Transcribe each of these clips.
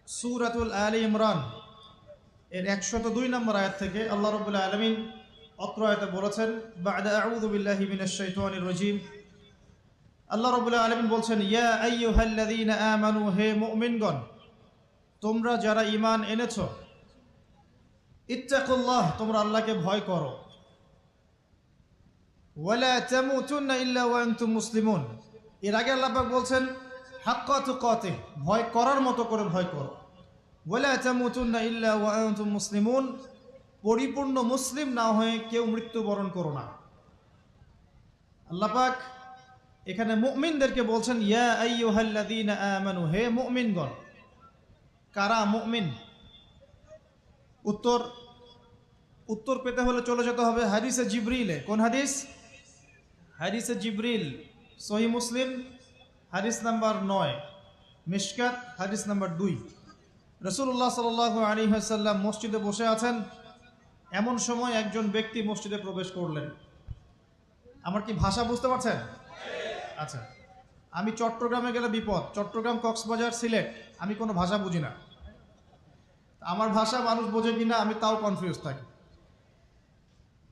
সূরাতুল আলী ইমরান এর 102 নম্বর আয়াত থেকে আল্লাহ রাব্বুল আলামিন অত্র আয়াতে বলেছেন, বা'দা আউযু বিল্লাহি মিনাশ শাইতানির রাজীম। আল্লাহ রাব্বুল আলামিন বলছেন, ইয়া আইয়ুহাল্লাযীনা আমানু, হে মুমিনগণ, তোমরা যারা ঈমান এনেছো, ইত্তাকুল্লাহ, তোমরা আল্লাহকে ভয় করো, ওয়ালা তামুতুন্না ইল্লা ওয়া আনতুম মুসলিমুন। এর আগে আল্লাহ পাক বলছেন হাক্কা তুকাতিহ, ভয় করার মতো করে ভয় করো, ওয়ালা তামুতুন্না ইল্লা ওয়া আনতুম মুসলিমুন, পরিপূর্ণ মুসলিম না হয়ে কেউ মৃত্যুবরণ করো না। আল্লাহ পাক এখানে মুমিনদেরকে বলছেন, ইয়া আইয়ুহাল্লাযীনা আমানু, হে মুমিনগণ। কারা মুমিন? উত্তর পেতে হলে চলে যেতে হবে হাদিসে জিবরিলে। কোন হাদিস? হাদিসে জিবরিল, সহিহ মুসলিম হাদিস নাম্বার 9, মিশকাত হাদিস নাম্বার 2। রাসূলুল্লাহ সাল্লাল্লাহু আলাইহি ওয়াসাল্লাম মসজিদে বসে আছেন। এমন সময় একজন ব্যক্তি মসজিদে প্রবেশ করলেন। আমার কি ভাষা বুঝতে পারছেন? আচ্ছা, আমি চট্টগ্রামে গেলে বিপদ। চট্টগ্রাম, কক্সবাজার, সিলেট, আমি কোনো ভাষা বুঝি না। আমার ভাষা মানুষ বোঝে কিনা আমি তাও কনফিউজ থাকি।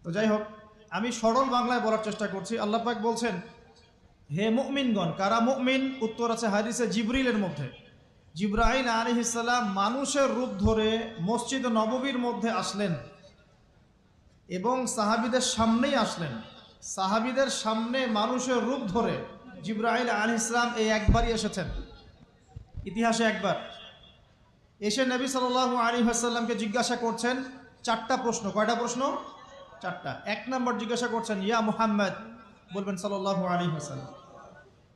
তো যাই হোক, আমি সরল বাংলায় বলার চেষ্টা করছি। আল্লাহ পাক বলছেন, হে মুমিনগণ। কারা মুমিন? উত্তর আছে হাদিসে জিবরিলের মধ্যে। জিবরাইল আলাইহিস সালাম মানুষের রূপ ধরে মসজিদ নববীর মধ্যে আসলেন এবং সাহাবীদের সামনেই আসলেন। সাহাবীদের সামনে মানুষের রূপ ধরে জিবরাইল আলাইহিস সালাম এই একবারই এসেছেন, ইতিহাসে একবার। এসে নবী সাল্লাল্লাহু আলাইহি ওয়াসাল্লামকে জিজ্ঞাসা করছেন 4টা প্রশ্ন। কয়টা প্রশ্ন? 4টা। 1 নম্বর জিজ্ঞাসা করছেন, ইয়া মুহাম্মদ, বলবেন সাল্লাল্লাহু আলাইহি ওয়াসাল্লাম,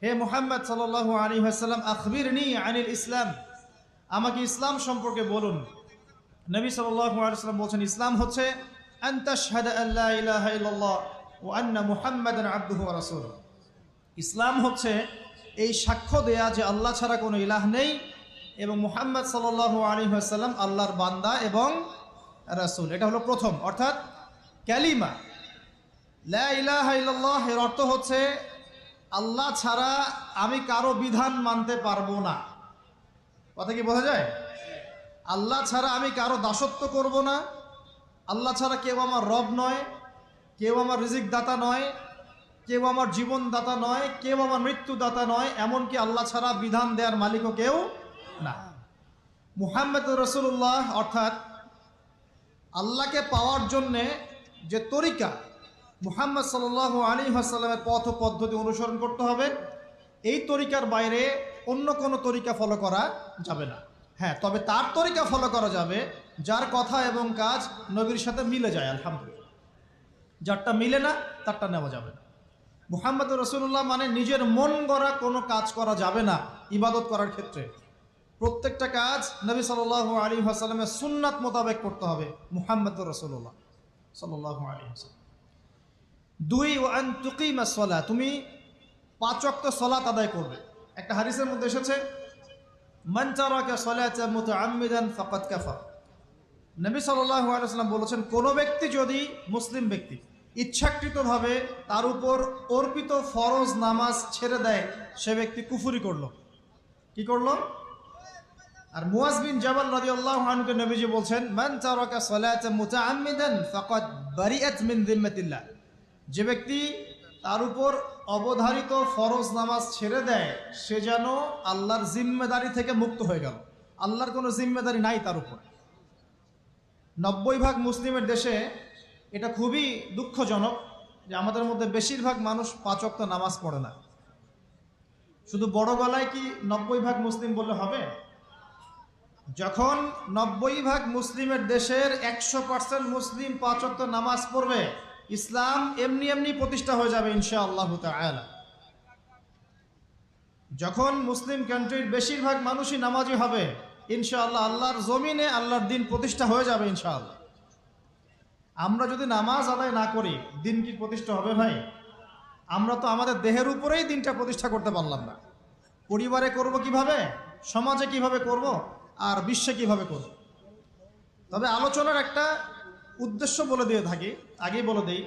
হে মুহাম্মদ সাল্লাল্লাহু আলাইহি ওয়াসাল্লাম, আখবিরনি আনিল ইসলাম, আমাকে ইসলাম সম্পর্কে বলুন। নবী সাল্লাল্লাহু আলাইহি ওয়াসাল্লাম বলছেন, ইসলাম হচ্ছে আনতা শাহাদা আল্লা ইলাহা ইল্লাল্লাহ ওয়া আন্না মুহাম্মাদান আবদুহু ওয়া রাসূলুহু। ইসলাম হচ্ছে এই সাক্ষ্য দেয়া যে আল্লাহ ছাড়া কোনো ইলাহ নেই এবং মুহাম্মদ সাল্লাল্লাহু আলাইহি ওয়াসাল্লাম আল্লাহর বান্দা এবং রাসূল। এটা হলো প্রথম, অর্থাৎ কালিমা লা ইলাহা ইল্লাল্লাহ। এর অর্থ হচ্ছে আল্লাহ ছাড়া আমি কারো বিধান মানতে পারবো না। কথা কি বোঝা যায়? আল্লাহ ছাড়া আমি কারো দাসত্ব করব না। আল্লাহ ছাড়া কেউ আমার রব নয়, কেউ আমার রিজিক দাতা নয়, কেউ আমার জীবন দাতা নয়, কেউ আমার মৃত্যু দাতা নয়, এমনকি আল্লাহ ছাড়া বিধান দেওয়ার মালিকও কেউ না। মুহাম্মদ রাসূলুল্লাহ, অর্থাৎ আল্লাহকে পাওয়ার জন্যে যে তরিকা, মুহাম্মদ সাল্লাল্লাহু আলাইহি ওয়াসাল্লামের পথ ও পদ্ধতি অনুসরণ করতে হবে। এই তরিকার বাইরে অন্য কোনো তরিকা ফলো করা যাবে না। হ্যাঁ, তবে তার তরিকা ফলো করা যাবে যার কথা এবং কাজ নবীর সাথে মিলে যায়, আলহামদুলিল্লাহ। যারটা মিলে না তারটা নেওয়া যাবে না। মুহাম্মদ রাসূলুল্লাহ মানে নিজের মন গড়া কোনো কাজ করা যাবে না। ইবাদত করার ক্ষেত্রে প্রত্যেকটা কাজ নবী সাল্লাল্লাহু আলাইহি ওয়াসাল্লামের সুন্নাত মোতাবেক করতে হবে। মুহাম্মদ রাসূলুল্লাহ সাল্লাল্লাহু আলাইহি ওয়াসাল্লাম। 2, ওয়া আন তুকিমাস সালাহ, তুমি 5 ওয়াক্ত সালাত আদায় করবে। একটা হাদিসের মধ্যে এসেছে, মান তারাকা সালাতা মুতাআম্মিদান ফাকাদ কাফার। নবী সাল্লাল্লাহু আলাইহি ওয়াসাল্লাম বলেছেন, কোনো ব্যক্তি যদি, মুসলিম ব্যক্তি, ইচ্ছাকৃতভাবে তার উপর অর্পিত ফরজ নামাজ ছেড়ে দেয়, সে ব্যক্তি কুফরি করলো। কি করলো? আর মুয়াজ বিন জাবাল রাদিয়াল্লাহু আনহুকে নবীজি বলছেন, মান তারাকা সালাতা মুতাআম্মিদান ফাকাদ বারিআত মিন যিম্মাতিল্লাহ। যে ব্যক্তি তার উপর অবধারিত ফরজ নামাজ ছেড়ে দেয়, সে যেন আল্লাহর জিম্মেদারি থেকে মুক্ত হয়ে গেল। আল্লাহর কোনো জিম্মেদারি নাই তার উপর। 90% মুসলিমের দেশে এটা খুবই দুঃখজনক যে আমাদের মধ্যে বেশিরভাগ মানুষ 5 ওয়াক্ত নামাজ পড়ে না। শুধু বড় গলায় কি 90% মুসলিম বললে হবে? যখন 90% মুসলিমের দেশের 100% মুসলিম 5 ওয়াক্ত নামাজ পড়বে, ইসলাম এমনি এমনি প্রতিষ্ঠা হয়ে যাবে ইনশাআল্লাহু তাআলা। যখন মুসলিম কান্ট্রির বেশিরভাগ মানুষই নামাজি হবে, ইনশাআল্লাহ আল্লাহর জমিনে আল্লাহর দিন প্রতিষ্ঠা হয়ে যাবে ইনশাআল্লাহ। আমরা যদি নামাজ আদায় না করি, দিন কি প্রতিষ্ঠা হবে ভাই? আমরা তো আমাদের দেহের উপরেই দিনটা প্রতিষ্ঠা করতে পারলাম না। পরিবারে করব কিভাবে, সমাজে কিভাবে করব, আর বিশ্বে কিভাবে করব? তবে আলোচনার একটা উদ্দেশ্য বলে দিয়ে থাকি, আগেই বলে দেই,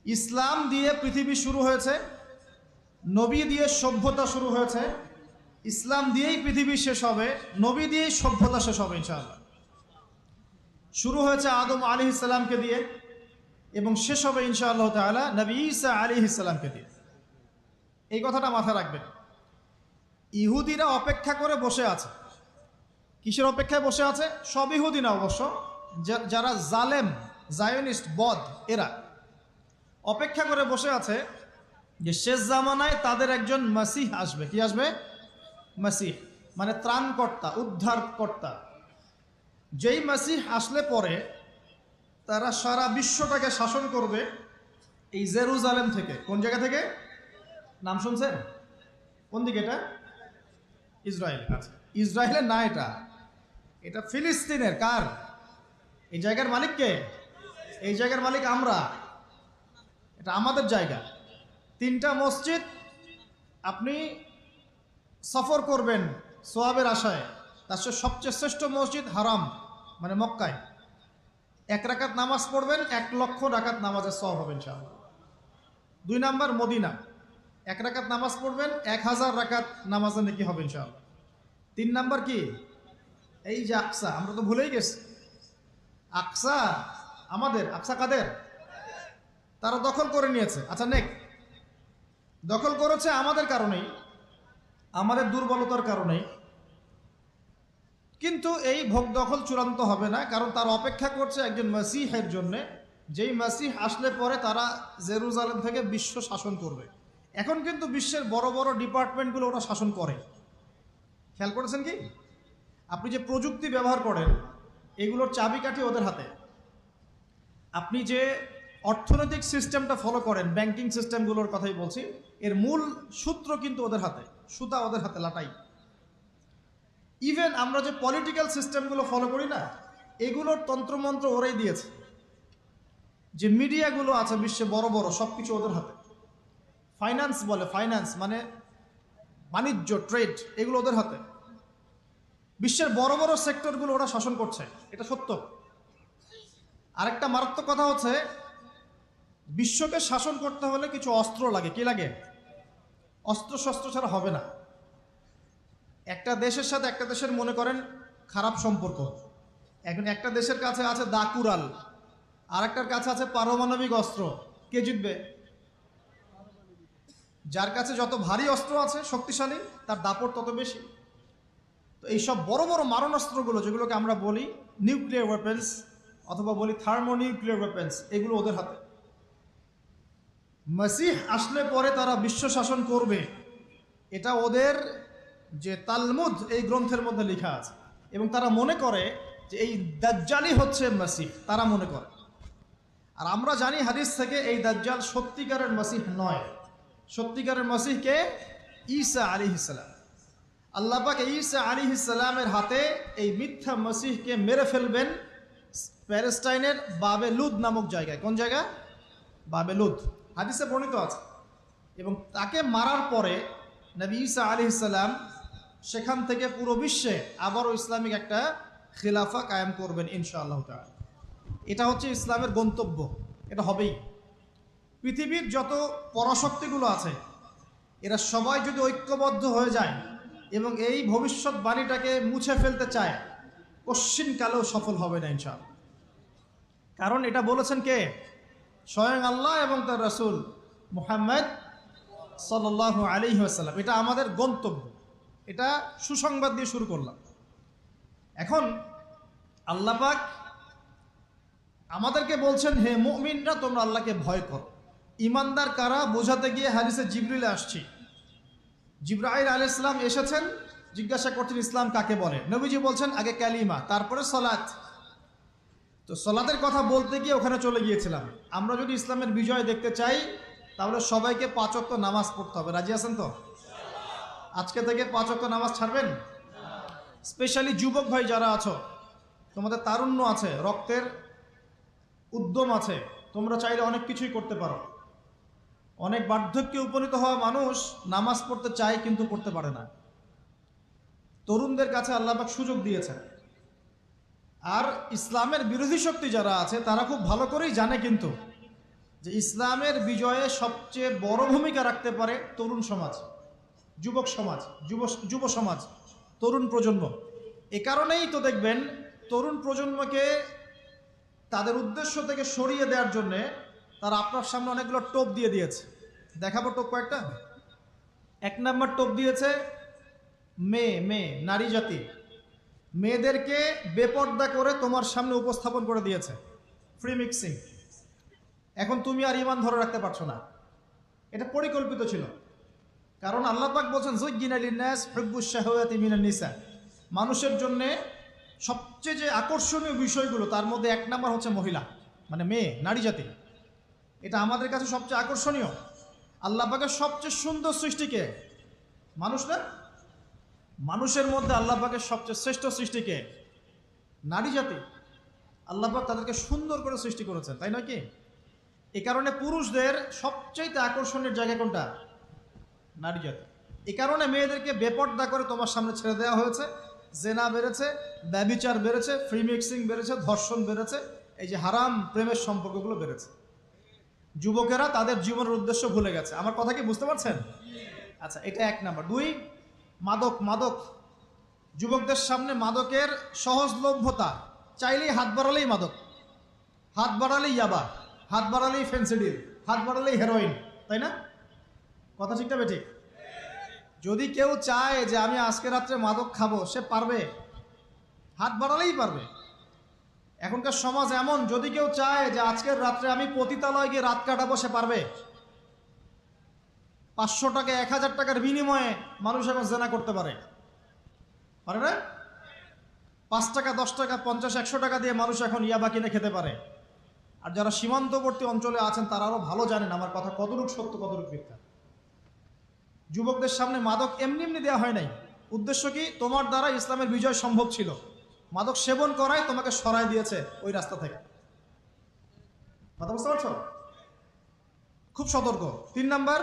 ইসলাম দিয়ে পৃথিবী শুরু হয়েছে, নবী দিয়ে সভ্যতা শুরু হয়েছে, ইসলাম দিয়েই পৃথিবী শেষ হবে, নবী দিয়েই সভ্যতা শেষ হবে ইনশাআল্লাহ। শুরু হয়েছে আদম আলাইহিস সালামকে দিয়ে এবং শেষ হবে ইনশাআল্লাহ তাআলা নবী ঈসা আলাইহিস সালামকে দিয়ে। এই কথাটা মাথায় রাখবেন। ইহুদিরা অপেক্ষা করে বসে আছে। কিসের অপেক্ষায় বসে আছে? সব ইহুদি না অবশ্য, যারা জালেম, জায়নিস্ট, বদ, এরা অপেক্ষা করে বসে আছে যে শেষ জামানায় তাদের একজন মাসিহ আসবে। কি আসবে? মাসিহ মানে ত্রাণকর্তা, উদ্ধারকর্তা। যেই মাসিহ আসলে পরে তারা সারা বিশ্বটাকে শাসন করবে এই জেরুজালেম থেকে। কোন জায়গা থেকে? নাম শুনছেন? কোন দিকে এটা? ইসরায়েল। আচ্ছা, ইসরায়েলের না, এটা ফিলিস্তিনের। কার? এই জায়গার মালিক কে? এই জায়গার মালিক আমরা। এটা আমাদের জায়গা। 3টা মসজিদ আপনি সফর করবেন সোয়াবের আশায়, তার সবচেয়ে শ্রেষ্ঠ মসজিদ হারাম মানে মক্কায়। 1 রাকাত নামাজ পড়বেন, 1 লক্ষ রাকাত নামাজের সওয়াব হবে ইনশাআল্লাহ। 2 নাম্বার মদিনা, 1 রাকাত নামাজ পড়বেন, 1000 রাকাত নামাজের নেকি হবে ইনশাআল্লাহ। 3 নাম্বার কি? এই যে আকসা, আমরা তো ভুলেই গেছি। আকসা আমাদের। আকসা কাদের? তারা দখল করে নিয়েছে। আচ্ছা, দখল করেছে আমাদের কারণেই, আমাদের দুর্বলতার কারণেই। কিন্তু এই ভোগ দখল চূড়ান্ত হবে না, কারণ তারা অপেক্ষা করছে একজন মাসিহের জন্যে, যেই মাসিহ আসলে পরে তারা জেরুজালেম থেকে বিশ্ব শাসন করবে। এখন কিন্তু বিশ্বের বড় বড় ডিপার্টমেন্টগুলো ওরা শাসন করে। খেয়াল করেছেন কি? আপনি যে প্রযুক্তি ব্যবহার করেন এগুলোর চাবিকাঠি ওদের হাতে। আপনি যে অর্থনৈতিক সিস্টেমটা ফলো করেন, ব্যাংকিং সিস্টেমগুলোর কথাই বলছি, এর মূল সূত্র কিন্তু ওদের হাতে, সুতা ওদের হাতে, লাটাই। ইভেন আমরা যে পলিটিক্যাল সিস্টেমগুলো ফলো করি না, এগুলোর তন্ত্রমন্ত্র ওরাই দিয়েছে। যে মিডিয়াগুলো আছে বিশ্বে বড় বড়, সব কিছু ওদের হাতে। ফাইন্যান্স বলে, ফাইন্যান্স মানে বাণিজ্য, ট্রেড, এগুলো ওদের হাতে। বিশ্বের বড় বড় সেক্টরগুলো ওরা শাসন করছে, এটা সত্য। আরেকটা মারাত্মক কথা হচ্ছে, বিশ্বকে শাসন করতে হলে কিছু অস্ত্র লাগে। কি লাগে? অস্ত্র শস্ত্র ছাড়া হবে না। একটা দেশের সাথে একটা দেশের মনে করেন খারাপ সম্পর্ক, এখন একটা দেশের কাছে আছে দাকুরাল, আর একটার কাছে আছে পারমাণবিক অস্ত্র। কে জিতবে? যার কাছে যত ভারী অস্ত্র আছে, শক্তিশালী, তার দাপট তত বেশি। তো এইসব বড় বড় মারণাস্ত্রগুলো, যেগুলোকে আমরা বলি নিউক্লিয়ার ওয়েপেন্স অথবা বলি থার্মোনিউক্লিয়ার ওয়েপেন্স, এগুলো ওদের হাতে। মাসিহ আসলে পরে তারা বিশ্ব শাসন করবে, এটা ওদের যে তালমুদ, এই গ্রন্থের মধ্যে লেখা আছে। এবং তারা মনে করে যে এই দাজ্জালই হচ্ছে মাসিহ, তারা মনে করে। আর আমরা জানি হাদিস থেকে এই দাজ্জাল সত্যিকারের মাসিহ নয়। সত্যিকারের মাসিহ কে? ঈসা আলাইহিস সালাম। আল্লাহ পাক ঈসা আলাইহিস সালামের হাতে এই মিথ্যা মাসিহকে মেরে ফেলবেন প্যালেস্টাইনের বাবেলুদ নামক জায়গায়। কোন জায়গা? বাবেলুদ, হাদিসে বর্ণিত আছে। এবং তাকে মারার পরে নবী ঈসা আলাইহিস সালাম সেখান থেকে পুরো বিশ্বে আবারও ইসলামিক একটা খিলাফা কায়েম করবেন ইনশাআল্লাহ তাআলা। এটা হচ্ছে ইসলামের গন্তব্য, এটা হবেই। পৃথিবীর যত পরাশক্তিগুলো আছে এরা সবাই যদি ঐক্যবদ্ধ হয়ে যায় এবং এই ভবিষ্যৎবাণীটাকে মুছে ফেলতে চায়, কশ্চিনকালেও সফল হবে না ইনশাআল্লাহ। কারণ এটা বলেছেন কে? স্বয়ং আল্লাহ এবং তার রাসূল মুহাম্মদ সাল্লাল্লাহু আলাইহি ওয়াসাল্লাম। এটা আমাদের গন্তব্য, এটা সুসংবাদ দিয়ে শুরু করলাম। এখন আল্লাহ পাক আমাদেরকে বলছেন, হে মুমিনরা, তোমরা আল্লাহকে ভয় করো। ইমানদার কারা বোঝাতে গিয়ে হাদিসে জিবরিল আসছি। জিবরাইল আলাইহিস সালাম এসেছেন, জিজ্ঞাসা করছেন ইসলাম কাকে বলে। নবীজি বলছেন আগে কালিমা, তারপরে সালাত। তো সালাতের কথা বলতে গিয়ে ওখানে চলে গিয়েছিলাম। আমরা যদি ইসলামের বিজয় দেখতে চাই তাহলে সবাইকে 5 ওয়াক্ত নামাজ পড়তে হবে। রাজি আছেন তো? আজকে থেকে 5 ওয়াক্ত নামাজ ছাড়বেন? স্পেশালি যুবক ভাই যারা আছো, তোমাদের তারুণ্য আছে, রক্তের উদ্যম আছে, তোমরা চাইলে অনেক কিছুই করতে পারো। অনেক বার্ধক্যে উপনীত হওয়া মানুষ নামাজ পড়তে চায় কিন্তু পড়তে পারে না। তরুণদের কাছে আল্লাহ পাক সুযোগ দিয়েছেন। আর ইসলামের বিরোধী শক্তি যারা আছে তারা খুব ভালো করেই জানে কিন্তু যে ইসলামের বিজয়ে সবচেয়ে বড় ভূমিকা রাখতে পারে তরুণ সমাজ, যুবক সমাজ, যুব সমাজ, তরুণ প্রজন্ম। এ কারণেই তো দেখবেন তরুণ প্রজন্মকে তাদের উদ্দেশ্য থেকে সরিয়ে দেওয়ার জন্যে তারা আপনার সামনে অনেকগুলো টোপ দিয়ে দিয়েছে। দেখাবো টোপ কয়েকটা। 1 নম্বর টোপ দিয়েছে মেয়ে নারী জাতি, মেয়েদেরকে বেপর্দা করে তোমার সামনে উপস্থাপন করে দিয়েছে, ফ্রি মিক্সিং। এখন তুমি আর ঈমান ধরে রাখতে পারছো না। এটা পরিকল্পিত ছিল, কারণ আল্লাহ পাক বলছেন যুজ্জিনা লিন-নাস হুব্বুশ শাহাওয়াতি মিনান নিসা, মানুষের জন্য সবচেয়ে যে আকর্ষণীয় বিষয়গুলো তার মধ্যে 1 নম্বর হচ্ছে মহিলা, মানে মেয়ে, নারী জাতি। এটা আমাদের কাছে সবচেয়ে আকর্ষণীয়। আল্লাহ পাকের সবচেয়ে সুন্দর সৃষ্টিকে মানুষ না, মানুষের মধ্যে আল্লাহ পাকের সবচেয়ে শ্রেষ্ঠ সৃষ্টিকে নারী জাতি। আল্লাহ পাক তাদেরকে সুন্দর করে সৃষ্টি করেছেন, তাই নয় কি? এই কারণে পুরুষদের সবচাইতে আকর্ষণের জায়গা কোনটা? নারী জাতি। এই কারণে মেয়েদেরকে বেপর্দা করে তোমার সামনে ছেড়ে দেওয়া হয়েছে। জেনা বেড়েছে, ব্যভিচার বেড়েছে, ফ্রি মিক্সিং বেড়েছে, ধর্ষণ বেড়েছে, এই যে হারাম প্রেমের সম্পর্কগুলো বেড়েছে। যুবকেরা তাদের জীবনের উদ্দেশ্য ভুলে গেছে। আমার কথা কি বুঝতে পারছেন? আচ্ছা, এটা 1 নাম্বার। 2, মাদক। যুবকদের সামনে মাদকের সহজলভ্যতা, চাইলেই হাত বাড়ালেই মাদক, হাত বাড়ালেই ইয়াবা, হাত বাড়ালেই ফেন্সিডিল, হাত বাড়ালেই হেরোইন, তাই না? কথা ঠিক না বেঠিক? যদি কেউ চায় যে আমি আজকে রাত্রে মাদক খাবো, সে পারবে, হাত বাড়ালেই পারবে। এখনকার সমাজ এমন, যদি কেউ চায় যে আজকের রাত্রে আমি পতিতালয়ে গিয়ে রাত কাটাবো, সে পারবে। 500 টাকা 1000 টাকার বিনিময়ে মানুষ এখন জেনা করতে পারে না? 5 টাকা 10 টাকা 50 100 টাকা দিয়ে মানুষ এখন ইয়াবা কিনে খেতে পারে। আর যারা সীমান্তবর্তী অঞ্চলে আছেন তারা আরো ভালো জানেন আমার কথা কতটুকু সত্য কতটুকু মিথ্যা। যুবকদের সামনে মাদক এমনি দেওয়া হয় নাই। উদ্দেশ্য কি? তোমার দ্বারা ইসলামের বিজয় সম্ভব ছিল। মাদক সেবন করাই তোমাকে সরায় দিয়েছে ওই রাস্তা থেকে। কথা বুঝতে পারছো? খুব সতর্ক। 3 নাম্বার,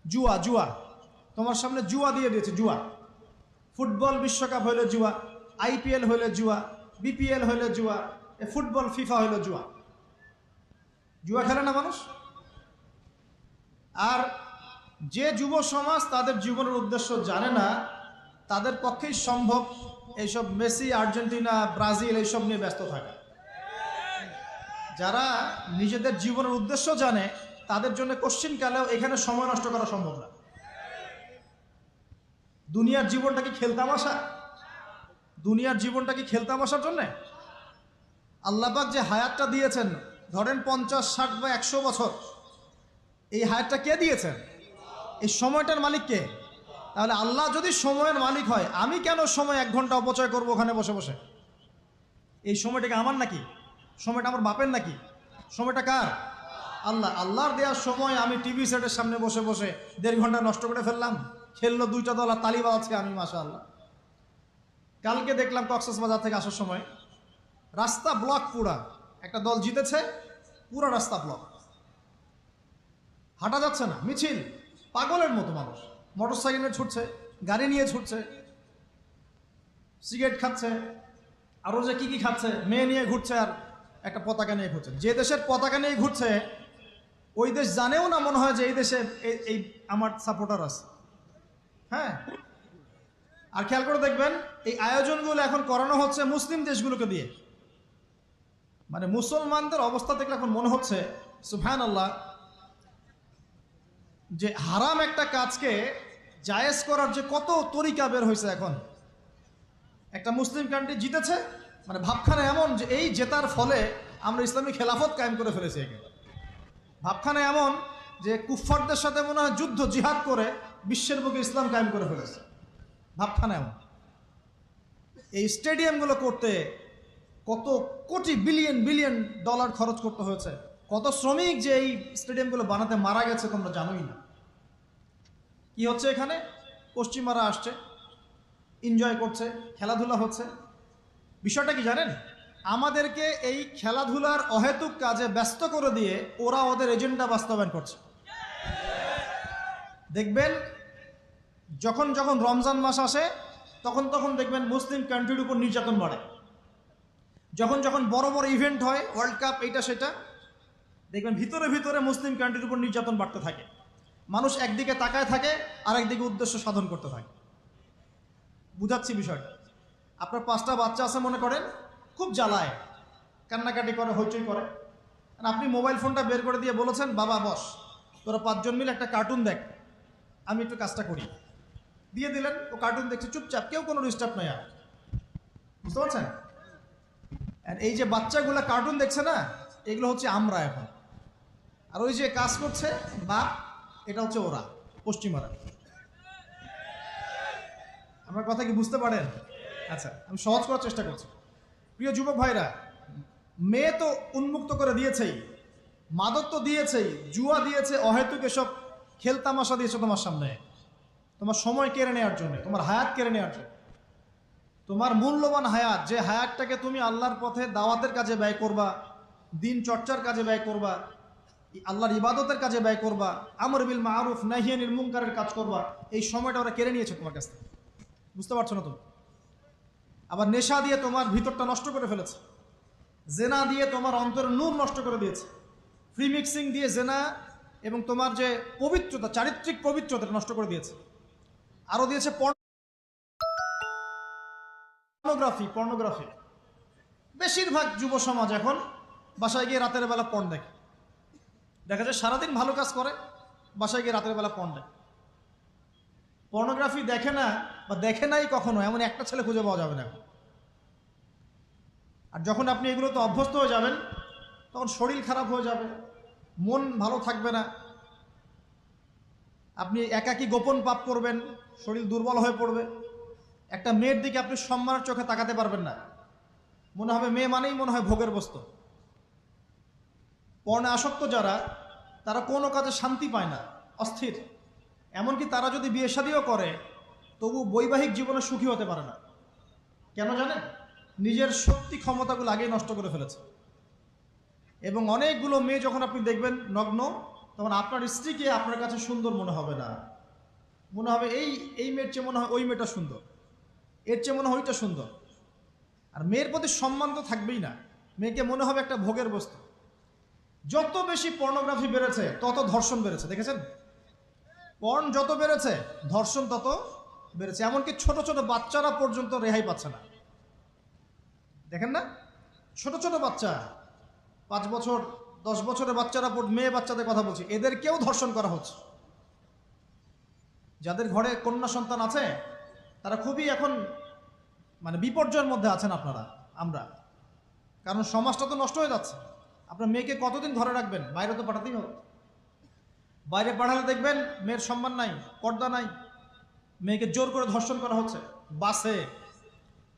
জুয়া। তোমার সামনে জুয়া দিয়ে দিয়েছে, জুয়া। ফুটবল বিশ্বকাপ হইলে জুয়া, IPL হইলে জুয়া, BPL হইলে জুয়া, ফুটবল ফিফা হইলে জুয়া। জুয়া খেলে না মানুষ। আর যে যুব সমাজ তাদের জীবনের উদ্দেশ্য জানে না, তাদের পক্ষেই সম্ভব এইসব মেসি, আর্জেন্টিনা, ব্রাজিল এইসব নিয়ে ব্যস্ত থাকে। যারা নিজেদের জীবনের উদ্দেশ্য জানে তাদের জন্য কোশ্চিনকালেও এখানে সময় নষ্ট করা সম্ভব না। দুনিয়ার জীবনটা কি খেলতামাশা? দুনিয়ার জীবনটা কি খেলতামাশার জন্য? আল্লাহ পাক যে হায়াতটা দিয়েছেন, ধরেন 50, 60 বা 100 বছর, এই হায়াতটা কে দিয়েছেন? এই সময়টার মালিক কে? তাহলে আল্লাহ যদি সময়ের মালিক হয়, আমি কেন সময় 1 ঘন্টা অপচয় করবো ওখানে বসে বসে? এই সময়টাকে আমার নাকি? সময়টা আমার বাপের নাকি? সময়টা কার? আল্লাহর দেওয়ার সময় আমি টিভি সেটের সামনে বসে বসে 1.5 ঘন্টা নষ্ট করে ফেললাম। খেললো 2টা দল আর তালি বাজাচ্ছে আমি, মাশাআল্লাহ। কালকে দেখলাম কক্সবাজার থেকে আসার সময় রাস্তা ব্লক, পুরা একটা দল জিতেছে, পুরো রাস্তা ব্লক, হাঁটা যাচ্ছে না, মিছিল, পাগলের মতো মানুষ মোটরসাইকেলে ছুটছে, গাড়ি নিয়ে ছুটছে, সিগারেট খাচ্ছে, আরও যে কি খাচ্ছে, মেয়ে নিয়ে ঘুরছে, আর একটা পতাকা নিয়ে ঘুরছে। যে দেশের পতাকা নিয়ে ঘুরছে ওই দেশ জানেও না মনে হয় যে এই দেশে এই আমার সাপোর্টার আছে। হ্যাঁ, আর খেয়াল করে দেখবেন এই আয়োজনগুলো এখন করানো হচ্ছে মুসলিম দেশগুলোকে দিয়ে। মানে মুসলমানদের অবস্থা দেখলে এখন মনে হচ্ছে সুবহানাল্লাহ, যে হারাম একটা কাজকে জায়েজ করার যে কত তরিকা বের হয়েছে। এখন একটা মুসলিম কান্ট্রি জিতেছে, মানে ভাবখানা এমন যে এই জেতার ফলে আমরা ইসলামী খেলাফত কায়েম করে ফেলেছি। ভাবখানা এমন যে কুফফারদের সাথে মনে হয় যুদ্ধ জিহাদ করে বিশ্বের বুকে ইসলাম কায়েম করে ফেলেছে। ভাবখানা এমন। এই স্টেডিয়ামগুলো করতে কত কোটি বিলিয়ন ডলার খরচ করতে হয়েছে, কত শ্রমিক যে এই স্টেডিয়ামগুলো বানাতে মারা গেছে তোমরা জানোই না। কি হচ্ছে এখানে? পশ্চিমারা আসছে, এনজয় করছে, খেলাধুলা হচ্ছে। বিষয়টা কি জানেন? আমাদেরকে এই খেলাধুলার অহেতুক কাজে ব্যস্ত করে দিয়ে ওরা ওদের এজেন্ডা বাস্তবায়ন করছে। দেখবেন যখন রমজান মাস আসে তখন দেখবেন মুসলিম কান্ট্রির উপর নির্যাতন বাড়ে। যখন বড় ইভেন্ট হয়, ওয়ার্ল্ড কাপ, এইটা সেটা, দেখবেন ভিতরে মুসলিম কান্ট্রির উপর নির্যাতন বাড়তে থাকে। মানুষ একদিকে তাকায় থাকে আর একদিকে উদ্দেশ্য সাধন করতে থাকে। বুঝাচ্ছি বিষয়টা। আপনার 5টা বাচ্চা আছে মনে করেন, খুব জ্বালায়, কান্নাকাটি করে, হইচই করে, আর আপনি মোবাইল ফোনটা বের করে দিয়ে বলেছেন, বাবা বস, তোরা 5 জন মিলে একটা কার্টুন দেখ, আমি একটু কাজটা করি। দিয়ে দিলেন, ও কার্টুন দেখছে চুপচাপ, কেউ কোনো ডিস্টার্ব নাই। আর বুঝতে পারছেন? আর এই যে বাচ্চাগুলো কার্টুন দেখছে না, এগুলো হচ্ছে আমরা এখন। আর ওই যে কাজ করছে বা এটা হচ্ছে ওরা, পশ্চিমারা। আমার কথা কি বুঝতে পারেন? আচ্ছা, আমি সহজ করার চেষ্টা করছি। প্রিয় যুবক ভাইরা, মেয়ে তো উন্মুক্ত করে দিয়েছেই, মাদক তো দিয়েছেই, জুয়া দিয়েছে, অহেতুক এসব খেলতামাশা দিয়েছে তোমার সামনে, তোমার সময় কেড়ে নেওয়ার জন্য, তোমার হায়াত কেড়ে নেওয়ার জন্য। তোমার মূল্যবান হায়াত, যে হায়াতটাকে তুমি আল্লাহর পথে দাওয়াতের কাজে ব্যয় করবা, দিন চর্চার কাজে ব্যয় করবা, আল্লাহর ইবাদতের কাজে ব্যয় করবা, আমর বিল মারুফ নাহি আনিল মুনকারের কাজ করবা, এই সময়টা ওরা কেড়ে নিয়েছে তোমার কাছ থেকে। বুঝতে পারছো না তুমি? আবার নেশা দিয়ে তোমার ভিতরটা নষ্ট করে ফেলেছে, জেনা দিয়ে তোমার অন্তরের নূর নষ্ট করে দিয়েছে, ফ্রি মিক্সিং দিয়ে জেনা এবং তোমার যে পবিত্রতা, চারিত্রিক পবিত্রতা নষ্ট করে দিয়েছে। আরও দিয়েছে পর্নোগ্রাফি। বেশিরভাগ যুব সমাজ এখন বাসায় গিয়ে রাতের বেলা পর্ন দেখে। দেখা যায় সারাদিন ভালো কাজ করে, বাসায় গিয়ে রাতের বেলা পর্ন দেখে। পর্নোগ্রাফি দেখে না বা দেখে নাই কখনো, এমন একটা ছেলে খুঁজে পাওয়া যাবে না এখন। আর যখন আপনি এগুলোতে অভ্যস্ত হয়ে যাবেন, তখন শরীর খারাপ হয়ে যাবে, মন ভালো থাকবে না, আপনি একাকী গোপন পাপ করবেন, শরীর দুর্বল হয়ে পড়বে। একটা মেয়ের দিকে আপনি সম্মানের চোখে তাকাতে পারবেন না, মনে হবে মেয়ে মানেই মনে হয় ভোগের বস্তু। পর্ণে আসক্ত যারা, তারা কোনো কাজে শান্তি পায় না, অস্থির। এমনকি তারা যদি বিয়ে শাদীও করে, তবু বৈবাহিক জীবনে সুখী হতে পারে না। কেন জানেন? নিজের শক্তি ক্ষমতাগুলো আগেই নষ্ট করে ফেলেছে। এবং অনেকগুলো মেয়ে যখন আপনি দেখবেন নগ্ন, তখন আপনার স্ত্রীকে আপনার কাছে সুন্দর মনে হবে না, মনে হবে এই মেয়ের চেয়ে মনে হয় ওই মেয়েটা সুন্দর, এর চেয়ে মনে হয় ওইটা সুন্দর। আর মেয়ের প্রতি সম্মান তো থাকবেই না, মেয়েকে মনে হবে একটা ভোগের বস্তু। যত বেশি পর্নোগ্রাফি বেড়েছে, তত ধর্ষণ বেড়েছে। দেখেছেন? পর্ন যত বেড়েছে, ধর্ষণ তত বেড়েছে। এমনকি ছোট ছোট বাচ্চারা পর্যন্ত রেহাই পাচ্ছে না। দেখেন না? ছোট ছোট বাচ্চা, 5 বছর 10 বছরের বাচ্চারা, মেয়ে বাচ্চাদের কথা বলছি, এদেরকেও ধর্ষণ করা হচ্ছে। যাদের ঘরে কন্যা সন্তান আছে, তারা খুবই এখন মানে বিপর্যয়ের মধ্যে আছেন আপনারা, আমরা। কারণ সমাজটা তো নষ্ট হয়ে যাচ্ছে। আপনার মেয়েকে কতদিন ঘরে রাখবেন? বাইরে তো পাঠাতেই হবে। বাইরে পাঠালে দেখবেন মেয়ের সম্মান নাই, পর্দা নাই, মেয়েকে জোর করে ধর্ষণ করা হচ্ছে। বাসে,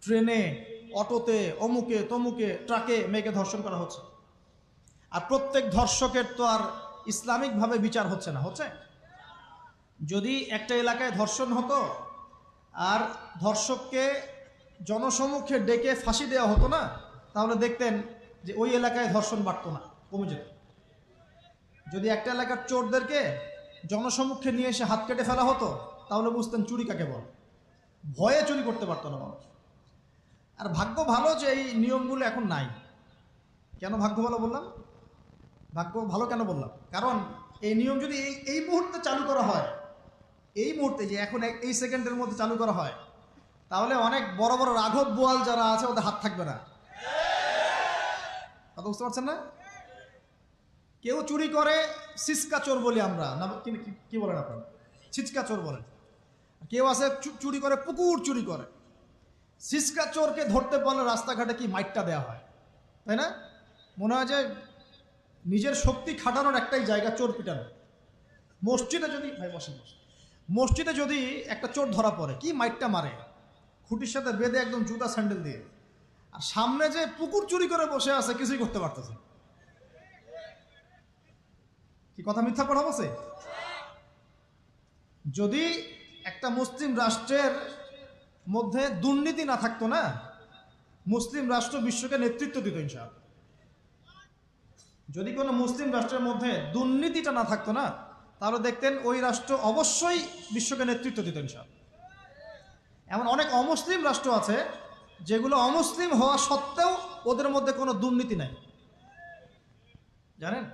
ট্রেনে, অটোতে, অমুকে তমুকে, ট্রাকে মেয়েকে ধর্ষণ করা হচ্ছে। আর প্রত্যেক ধর্ষকের তো আর ইসলামিকভাবে বিচার হচ্ছে না, হচ্ছে? যদি একটা এলাকায় ধর্ষণ হতো আর ধর্ষককে জনসমক্ষে ডেকে ফাঁসি দেওয়া হতো না, তাহলে দেখতেন যে ওই এলাকায় ধর্ষণ বাড়তো না, কমে যেত। যদি একটা এলাকার চোরদেরকে জনসমক্ষে নিয়ে এসে হাত কেটে ফেলা হতো, তাহলে বুঝতেন চুরি কাকে বল। ভয়ে চুরি করতে পারতো না মানুষ। আর ভাগ্য ভালো যে এই নিয়মগুলো এখন নাই। কেন ভাগ্য ভালো বললাম? ভাগ্য ভালো কেন বললাম? কারণ এই নিয়ম যদি এই মুহূর্তে চালু করা হয়, এই মুহূর্তে যে এখন এই সেকেন্ডের মধ্যে চালু করা হয়, তাহলে অনেক বড় বড় রাঘব বোয়াল যারা আছে, ওদের হাত থাকবে না। কথা বুঝতে পারছেন না? কেউ চুরি করে সিসকা চোর বলি আমরা, না কি বলেন আপনারা? ছিচকা চোর বলেন। কেউ আছে চুরি করে, পুকুর চুরি করে। সিসকা চোরকে ধরতে পারলে রাস্তাঘাটে কি মাইটটা দেওয়া হয়, তাই না? মনে হয় যে নিজের শক্তি খাটানোর একটাই জায়গা চোর পিটানো। মসজিদে যদি মসজিদে যদি একটা চোর ধরা পড়ে, কি মাইটটা মারে, খুঁটির সাথে বেঁধে একদম জুতা স্যান্ডেল দিয়ে। আর সামনে যে পুকুর চুরি করে বসে আছে, কিছুই করতে পারতেছে। কি কথা মিথ্যা কথা বলছে? যদি একটা মুসলিম রাষ্ট্রের মধ্যে দুর্নীতি না থাকতো না, মুসলিম রাষ্ট্র বিশ্বকে নেতৃত্ব দিত ইনশাআল্লাহ। যদি কোনো মুসলিম রাষ্ট্রের মধ্যে দুর্নীতিটা না থাকতো না, তাহলে দেখতেন ওই রাষ্ট্র অবশ্যই বিশ্বকে নেতৃত্ব দিত ইনশাআল্লাহ। এমন অনেক অমুসলিম রাষ্ট্র আছে যেগুলো অমুসলিম হওয়া সত্ত্বেও ওদের মধ্যে কোনো দুর্নীতি নাই, জানেন?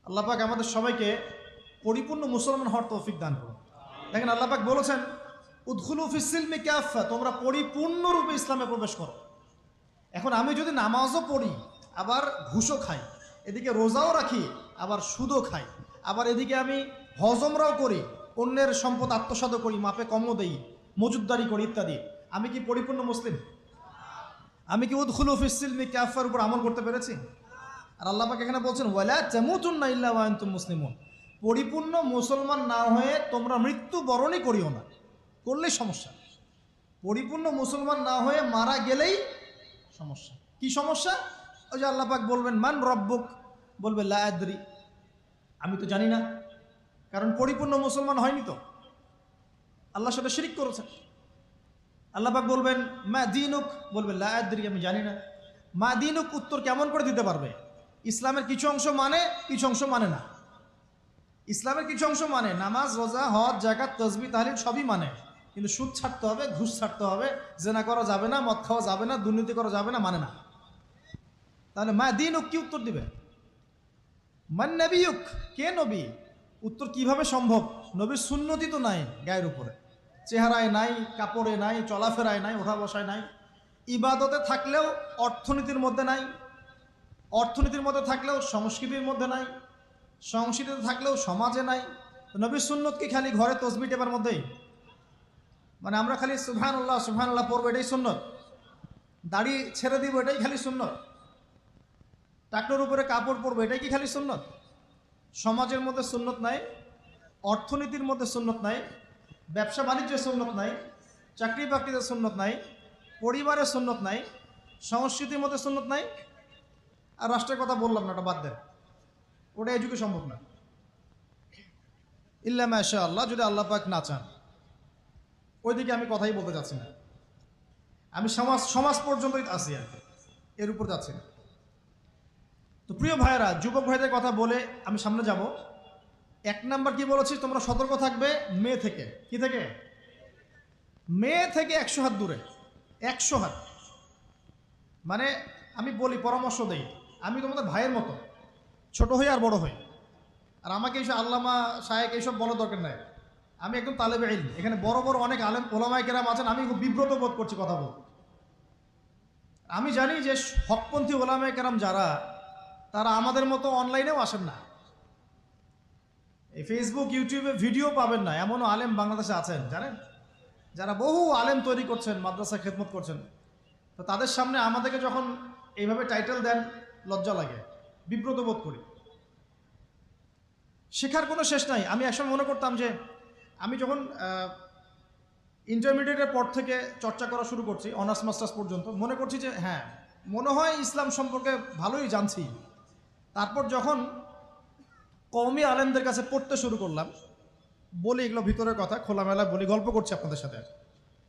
আল্লাহ পাক আমাদের সবাইকে পরিপূর্ণ মুসলমান হওয়ার তৌফিক দান করুন। দেখেন আল্লাহ পাক বলেছেন উদখুলু ফিস-সিলমি কাফা, তোমরা পরিপূর্ণরূপে ইসলামে প্রবেশ করো। এখন আমি যদি নামাজও পড়ি, আবার ঘুষও খাই, এদিকে রোজাও রাখি, আবার সুদও খাই, আবার এদিকে আমি হজমরাও করি, অন্যের সম্পদ আত্মসাৎ করি, মাপে কমও দেই, মজুদদারি করি ইত্যাদি, আমি কি পরিপূর্ণ মুসলিম? আমি কি উদখুলু ফিস-সিলমি কাফার উপর আমল করতে পেরেছি? আর আল্লাহ পাক এখানে বলছেন ওয়ালা তামুতুন্না ইল্লা ওয়া আনতুম মুসলিমুন, পরিপূর্ণ মুসলমান না হয়ে তোমরা মৃত্যুবরণই করিও না। করলেই সমস্যা। পরিপূর্ণ মুসলমান না হয়ে মারা গেলেই সমস্যা। কি সমস্যা? ওই যে আল্লাহ পাক বলবেন মান রব্বুক, বলবে লা আদরি, আমি তো জানি না, কারণ পরিপূর্ণ মুসলমান হয়নি তো, আল্লাহর সাথে শিরিক করেছে। আল্লাহ পাক বলবেন মা দীনুক, বলবে লা আদরি, আমি জানি না। মা দীনুক উত্তর কেমন করে দিতে পারবে? ইসলামের কিছু অংশ মানে, কিছু অংশ মানে না। ইসলামের কিছু অংশ মানে, নামাজ, রোজা, হজ, যাকাত, তাসবিহ, তাহলিল সবই মানে, কিন্তু সুদ ছাড়তে হবে, ঘুষ ছাড়তে হবে, জেনা করা যাবে না, মদ খাওয়া যাবে না, দুর্নীতি করা যাবে না, মানে না। তাহলে মা দীনুক কি উত্তর দিবে? মান নবিয়ুক, কে নবী? উত্তর কিভাবে সম্ভব? নবীর সুন্নতি তো নাই গায়ের উপরে, চেহারায় নাই, কাপড়ে নাই, চলাফেরায় নাই, ওঠা বসায় নাই, ইবাদতে থাকলেও অর্থনীতির মধ্যে নাই, অর্থনীতির মধ্যে থাকলেও সংস্কৃতির মধ্যে নাই, সংস্কৃতিতে থাকলেও সমাজে নাই। নবীর সুন্নত কি খালি ঘরে তসবিহ টেপার মধ্যেই? মানে আমরা খালি সুবহানাল্লাহ সুবহানাল্লাহ পড়বো এটাই সুন্নত, দাড়ি ছেড়ে দিব এটাই খালি সুন্নত, টাকনোর উপরে কাপড় পরবো এটাই কি খালি সুন্নত? সমাজের মধ্যে সুন্নত নাই, অর্থনীতির মধ্যে সুন্নত নাই, ব্যবসা বাণিজ্যের সুন্নত নাই, চাকরি বাকরিতে সুন্নত নাই, পরিবারের সুন্নত নাই, সংস্কৃতির মধ্যে সুন্নত নাই, আর রাষ্ট্রের কথা বললাম না, ওটা বাদ দেন, ওটা এই যুগে সম্ভব না। ইল্লা মাশা আল্লাহ, যদি আল্লাহ পাক না চান। ওইদিকে আমি কথাই বলতে চাচ্ছি না, আমি সমাজ পর্যন্তই আছি আর কি, এর উপর যাচ্ছি না। তো প্রিয় ভাইয়েরা, যুবক ভাইদের কথা বলে আমি সামনে যাব। এক নাম্বার কি বলেছি, তোমরা সতর্ক থাকবে মেয়ে থেকে। কি থেকে? মেয়ে থেকে 100 হাত দূরে। 100 হাত মানে আমি বলি, পরামর্শ দেই, আমি তোমাদের ভাইয়ের মতো, ছোট হই আর বড় হই, আর আমাকে এইসব আল্লামা শায়েখ এইসব বলার দরকার নাই। আমি একদম তালেবে ইলম, এখানে বড় বড় অনেক আলেম ওলামায়ে কেরাম আছেন, আমি খুব বিব্রত বোধ করছি কথা বলতে। আমি জানি যে হকপন্থী ওলামায়ে কেরাম যারা, তারা আমাদের মতো অনলাইনেও আসেন না, এই ফেসবুক ইউটিউবে ভিডিও পাবেন না, এমনও আলেম বাংলাদেশে আছেন জানেন, যারা বহু আলেম তৈরি করছেন, মাদ্রাসা খেদমত করছেন। তো তাদের সামনে আমাদেরকে যখন এইভাবে টাইটেল দেন, লজ্জা লাগে, বিব্রত বোধ করি। শেখার কোনো শেষ নাই। আমি একসময় মনে করতাম যে আমি যখন ইন্টারমিডিয়েটের পর থেকে চর্চা করা শুরু করছি, অনার্স মাস্টার্স পর্যন্ত, মনে করছি যে হ্যাঁ, মনে হয় ইসলাম সম্পর্কে ভালোই জানছি। তারপর যখন কওমি আলেমদের কাছে পড়তে শুরু করলাম, বলি এগুলো ভিতরের কথা, খোলামেলা বলি, গল্প করছি আপনাদের সাথে,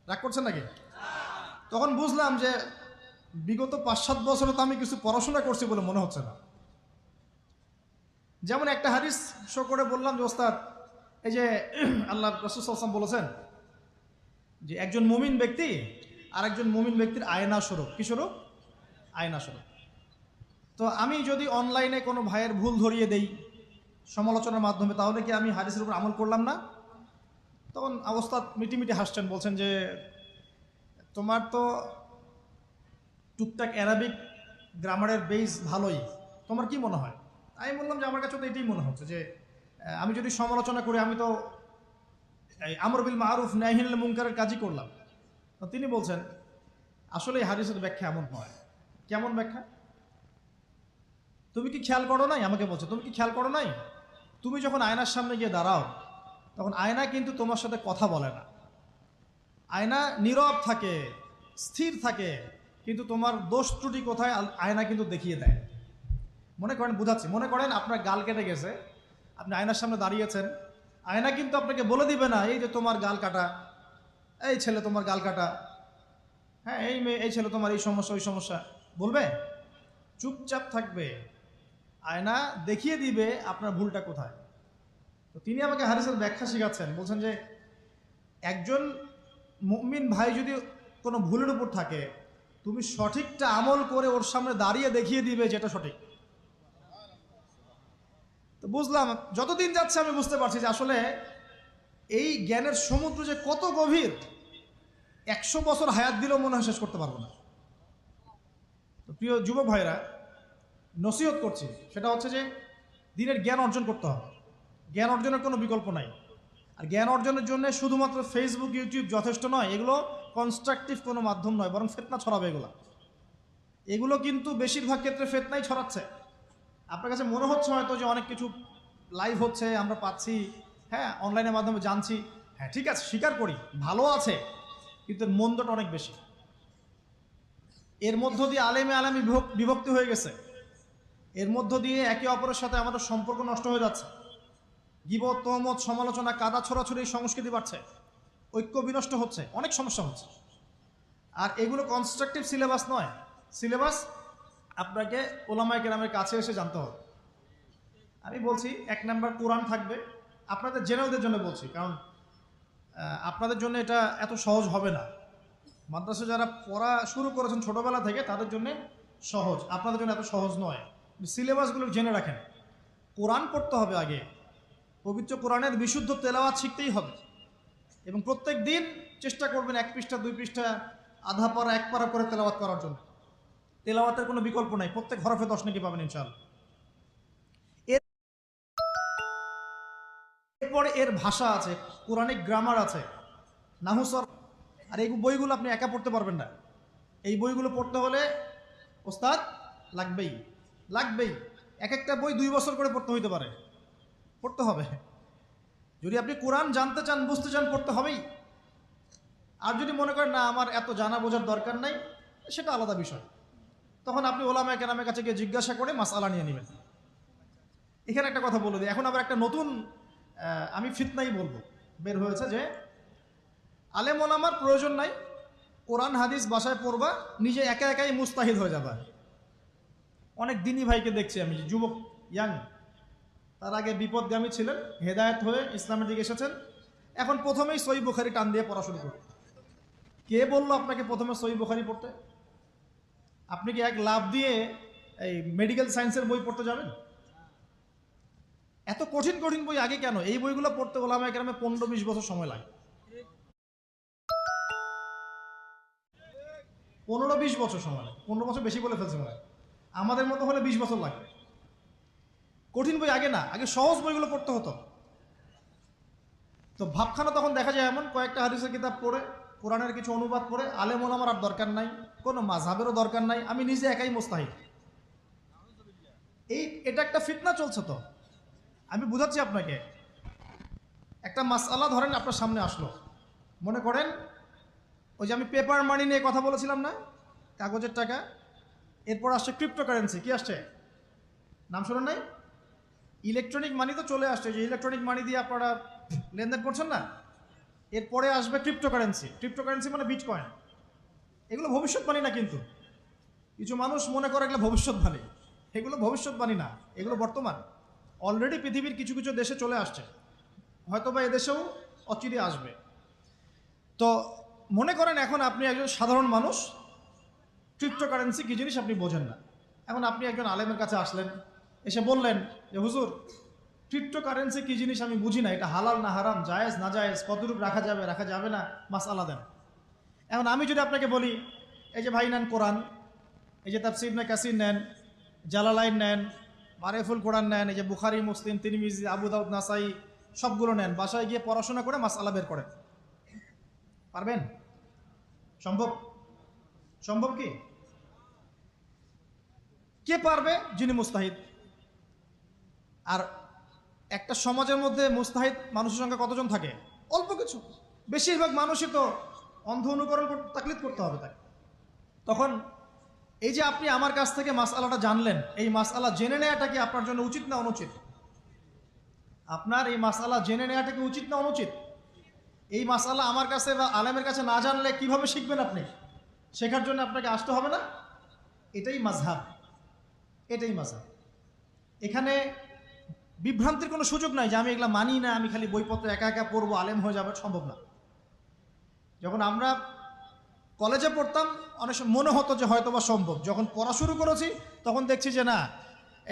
রাগ করছেন নাকি? তখন বুঝলাম যে বিগত 5-7 বছরে তো আমি কিছু পড়াশোনা করছি বলে মনে হচ্ছে না। যেমন একটা হাদিস শো করে বললাম যে ওস্তাদ, এই যে আল্লাহ রাসূল সাল্লাল্লাহু আলাইহি ওয়াসাল্লাম বলেছেন যে একজন মুমিন ব্যক্তি আর একজন মুমিন ব্যক্তির আয়না স্বরূপ। কি স্বরূপ? আয়না স্বরূপ। তো আমি যদি অনলাইনে কোনো ভাইয়ের ভুল ধরিয়ে দেই সমালোচনার মাধ্যমে, তাহলে কি আমি হাদিসের উপর আমল করলাম না? তখন ওস্তাদ মিটিমিটি হাসছেন, বলছেন যে তোমার তো টুকটাক অ্যারাবিক গ্রামারের বেস ভালোই, তোমার কি মনে হয়? আমি বললাম যে আমার কাছে তো এটাই মনে হচ্ছে যে আমি যদি সমালোচনা করি, আমি তো এই আমর বিল মারুফ নাহি আনিল মুনকারের কাজই করলাম। তো তিনি বলছেন আসলে এই হাদিসের ব্যাখ্যা এমন নয়। কেমন ব্যাখ্যা? তুমি কি খেয়াল করো নাই? আমাকে বলছে তুমি কি খেয়াল করো নাই, তুমি যখন আয়নার সামনে গিয়ে দাঁড়াও, তখন আয়না কিন্তু তোমার সাথে কথা বলে না, আয়না নীরব থাকে, স্থির থাকে, কিন্তু তোমার দোষ ত্রুটি কোথায় আয়না কিন্তু দেখিয়ে দেয়। মনে করেন, বুঝাচ্ছি, মনে করেন আপনার গাল কেটে গেছে, আপনি আয়নার সামনে দাঁড়িয়েছেন, আয়না কিন্তু আপনাকে বলে দিবে না এই যে তোমার গাল কাটা, এই ছেলে তোমার গাল কাটা, হ্যাঁ এই মেয়ে, এই ছেলে তোমার এই সমস্যা ওই সমস্যা, বলবে? চুপচাপ থাকবে, আয়না দেখিয়ে দিবে আপনার ভুলটা কোথায়। তো তিনি আমাকে হাদিসের ব্যাখ্যা শেখাচ্ছেন, বলছেন যে একজন মুমিন ভাই যদি কোনো ভুলের উপর থাকে, তুমি সঠিকটা আমল করে ওর সামনে দাঁড়িয়ে দেখিয়ে দিবে যেটা সঠিক। তো বুঝলাম, যতদিন যাচ্ছে আমি বুঝতে পারছি যে আসলে এই জ্ঞানের সমুদ্র যে কত গভীর, 100 বছর হায়াত দিলেও মনে হয় শেষ করতে পারবো না। তো প্রিয় যুবক ভাইরা, নসিহত করছি, সেটা হচ্ছে যে দিনের জ্ঞান অর্জন করতে হবে। জ্ঞান অর্জনের কোনো বিকল্প নাই। আর জ্ঞান অর্জনের জন্য শুধুমাত্র ফেসবুক, ইউটিউব যথেষ্ট নয়। এগুলো কনস্ট্রাকটিভ কোনো মাধ্যম নয়, বরং ফিতনা ছড়াবে এগুলো কিন্তু বেশিরভাগ ক্ষেত্রে ফিতনাই ছড়াচ্ছে। আপনার কাছে মনে হচ্ছে হয়তো যে অনেক কিছু লাইভ হচ্ছে, আমরা পাচ্ছি, হ্যাঁ, অনলাইনের মাধ্যমে জানছি, হ্যাঁ ঠিক আছে, স্বীকার করি, ভালো আছে, কিন্তু এর মন্দটা অনেক বেশি। এর মধ্য দিয়ে আলেমে বিভক্তি হয়ে গেছে। এর মধ্য দিয়ে একে অপরের সাথে আমাদের সম্পর্ক নষ্ট হয়ে যাচ্ছে। গীবত, তহমত, সমালোচনা, কাদা ছোড়াছড়ি সংস্কৃতি বাড়ছে, ঐক্য বিনষ্ট হচ্ছে, অনেক সমস্যা হচ্ছে। আর এগুলো কনস্ট্রাকটিভ সিলেবাস নয়। সিলেবাস আপনাকে ওলামায়ে কেরামের কাছে এসে জানতে হবে। আমি বলছি, 1 নাম্বার কোরআন থাকবে। আপনাদের জেনারেলদের জন্য বলছি, কারণ আপনাদের জন্য এটা এত সহজ হবে না। মাদ্রাসা যারা পড়া শুরু করেছেন ছোটবেলা থেকে, তাদের জন্য সহজ, আপনাদের জন্য এত সহজ নয়। সিলেবাসগুলো জেনে রাখেন। কোরআন পড়তে হবে আগে, পবিত্র কোরআনের বিশুদ্ধ তেলাওয়াত শিখতেই হবে, এবং প্রত্যেক দিন চেষ্টা করবেন 1 পৃষ্ঠা 2 পৃষ্ঠা, আধা পারা 1 পারা করে তেলাওয়াত করার জন্য। তেলাওয়াতের কোনো বিকল্প নাই, প্রত্যেক হরফে 10 নেকি পাবেন ইনশাআল্লাহ। এরপরে এর ভাষা আছে, কোরআনিক গ্রামার আছে, নাহুসর। আর এই বইগুলো আপনি একা পড়তে পারবেন না। এই বইগুলো পড়তে হলে ওস্তাদ লাগবেই। এক একটা বই 2 বছর করে পড়তে হইতে পারে, পড়তে হবে। যদি আপনি কোরআন জানতে চান, বুঝতে চান, পড়তে হবেই। আর যদি মনে করেন না আমার এত জানা বোঝার দরকার নাই, সেটা আলাদা বিষয়। তখন আপনি ওলামায়ে কেরামের কাছে গিয়ে জিজ্ঞাসা করে মাসআলা নিয়ে নেবেন। এখানে একটা কথা বলে দিই, এখন আবার একটা নতুন আমি ফিতনাই বলবো বের হয়েছে, যে আলেম ওলামার প্রয়োজন নাই, কোরআন হাদিস বাসায় পড়বা, নিজে একা একাই মুস্তাহিদ হয়ে যাবা। অনেক দিনী ভাইকে দেখছি আমি, যুবক, ইয়াং, তার আগে বিপদগামী ছিলেন, হেদায়েত হয়ে ইসলামের দিকে এসেছেন, এখন প্রথমেই সহিহ বুখারী টান দিয়ে পড়া শুরু করতে। কে বললো আপনাকে প্রথমে সহিহ বুখারী পড়তে? আপনি কি এক লাভ দিয়ে এই মেডিকেল সায়েন্সের বই পড়তে যাবেন? এত কঠিন কঠিন বই আগে কেন? এই বইগুলো পড়তে ওলামায়ে কেরামে 15-20 বছর সময় লাগে। 15-20 বছর সময় লাগে। 15 বছর বেশি বলে ফেলছে মনে হয়। আমাদের মতো হলে 20 বছর লাগে। কঠিন বই আগে না, আগে সহজ বইগুলো পড়তে হতো। তো ভাবখানা তখন দেখা যায় এমন, কয়েকটা হাদিসের কিতাব পড়ে, কোরআনের কিছু অনুবাদ পড়ে, আলেম ওলামার আর দরকার নাই, কোনো মাযহাবেরও দরকার নাই, আমি নিজে একাই মুস্তাহিদ। এটা একটা ফিতনা চলছে। তো আমি বুঝাচ্ছি আপনাকে, একটা মাসআলা ধরেন আপনার সামনে আসলো, মনে করেন ওই যে আমি পেপার মানি নিয়ে কথা বলেছিলাম না, কাগজের টাকা, এরপর আসছে ক্রিপ্টোকারেন্সি। কি আসছে? নাম শোনেন নাই? ইলেকট্রনিক মানি তো চলে আসছে, যে ইলেকট্রনিক মানি দিয়ে আপনারা লেনদেন করছেন না, এরপরে আসবে ক্রিপ্টোকারেন্সি। ক্রিপ্টোকারেন্সি মানে বিটকয়েন। এগুলো ভবিষ্যৎবাণী না, কিন্তু কিছু মানুষ মনে করে এগুলো ভবিষ্যৎবাণী। এগুলো ভবিষ্যৎবাণী না, এগুলো বর্তমান। অলরেডি পৃথিবীর কিছু কিছু দেশে চলে আসছে, হয়তো বা এদেশেও অচিরে আসবে। তো মনে করেন এখন আপনি একজন সাধারণ মানুষ, ক্রিপ্টোকারেন্সি কী জিনিস আপনি বোঝেন না। এখন আপনি একজন আলেমের কাছে আসলেন, এসে বললেন যে হুজুর, ক্রিপ্টোকারেন্সি কী জিনিস আমি বুঝি না, এটা হালাল না হারাম, জায়েজ না জায়েজ, কতটুকু রাখা যাবে রাখা যাবে না, মাসআলা দেন। এখন আমি যদি আপনাকে বলি, এই যে ভাই নেন কোরআন, এই যে তাফসীর ইবনে কাসির নেন, জালালাইন নেন, মারিফুল কোরআন নেন, এই যে বুখারী, মুসলিম, তিরমিজি, আবু দাউদ, নাসাই, সবগুলো নেন, বাসায় গিয়ে পড়াশোনা করে মাসআলা বের করেন, পারবেন? সম্ভব? সম্ভব কি? কে পারবে? যিনি মুস্তাহিদ। আর একটা সমাজের মধ্যে মুস্তাহিদ মানুষের সংখ্যা কতজন থাকে? অল্প কিছু। বেশিরভাগ মানুষই তো অন্ধ অনুকরণ তাকলিদ করতে হবে তাকে। তখন এই যে আপনি আমার কাছ থেকে মাসআলাটা জানলেন, এই মাসআলা জেনে নেওয়াটা কি আপনার জন্য উচিত না অনুচিত? আপনার এই মাসআলা জেনে নেওয়াটা কি উচিত না অনুচিত? এই মাসআলা আমার কাছে বা আলেমের কাছে না জানলে কিভাবে শিখবেন আপনি? শেখার জন্য আপনাকে আসতে হবে না? এটাই মাযহাব, এটাই মাযহাব। এখানে বিভ্রান্তির কোনো সুযোগ নাই যে আমি এগুলা মানি না, আমি খালি বইপত্র একা একা পড়বো, আলেম হয়ে যাবে, সম্ভব না। যখন আমরা কলেজে পড়তাম অনেক সময় মনে হতো যে হয়তো বা সম্ভব, যখন পড়া শুরু করেছি তখন দেখছি যে না,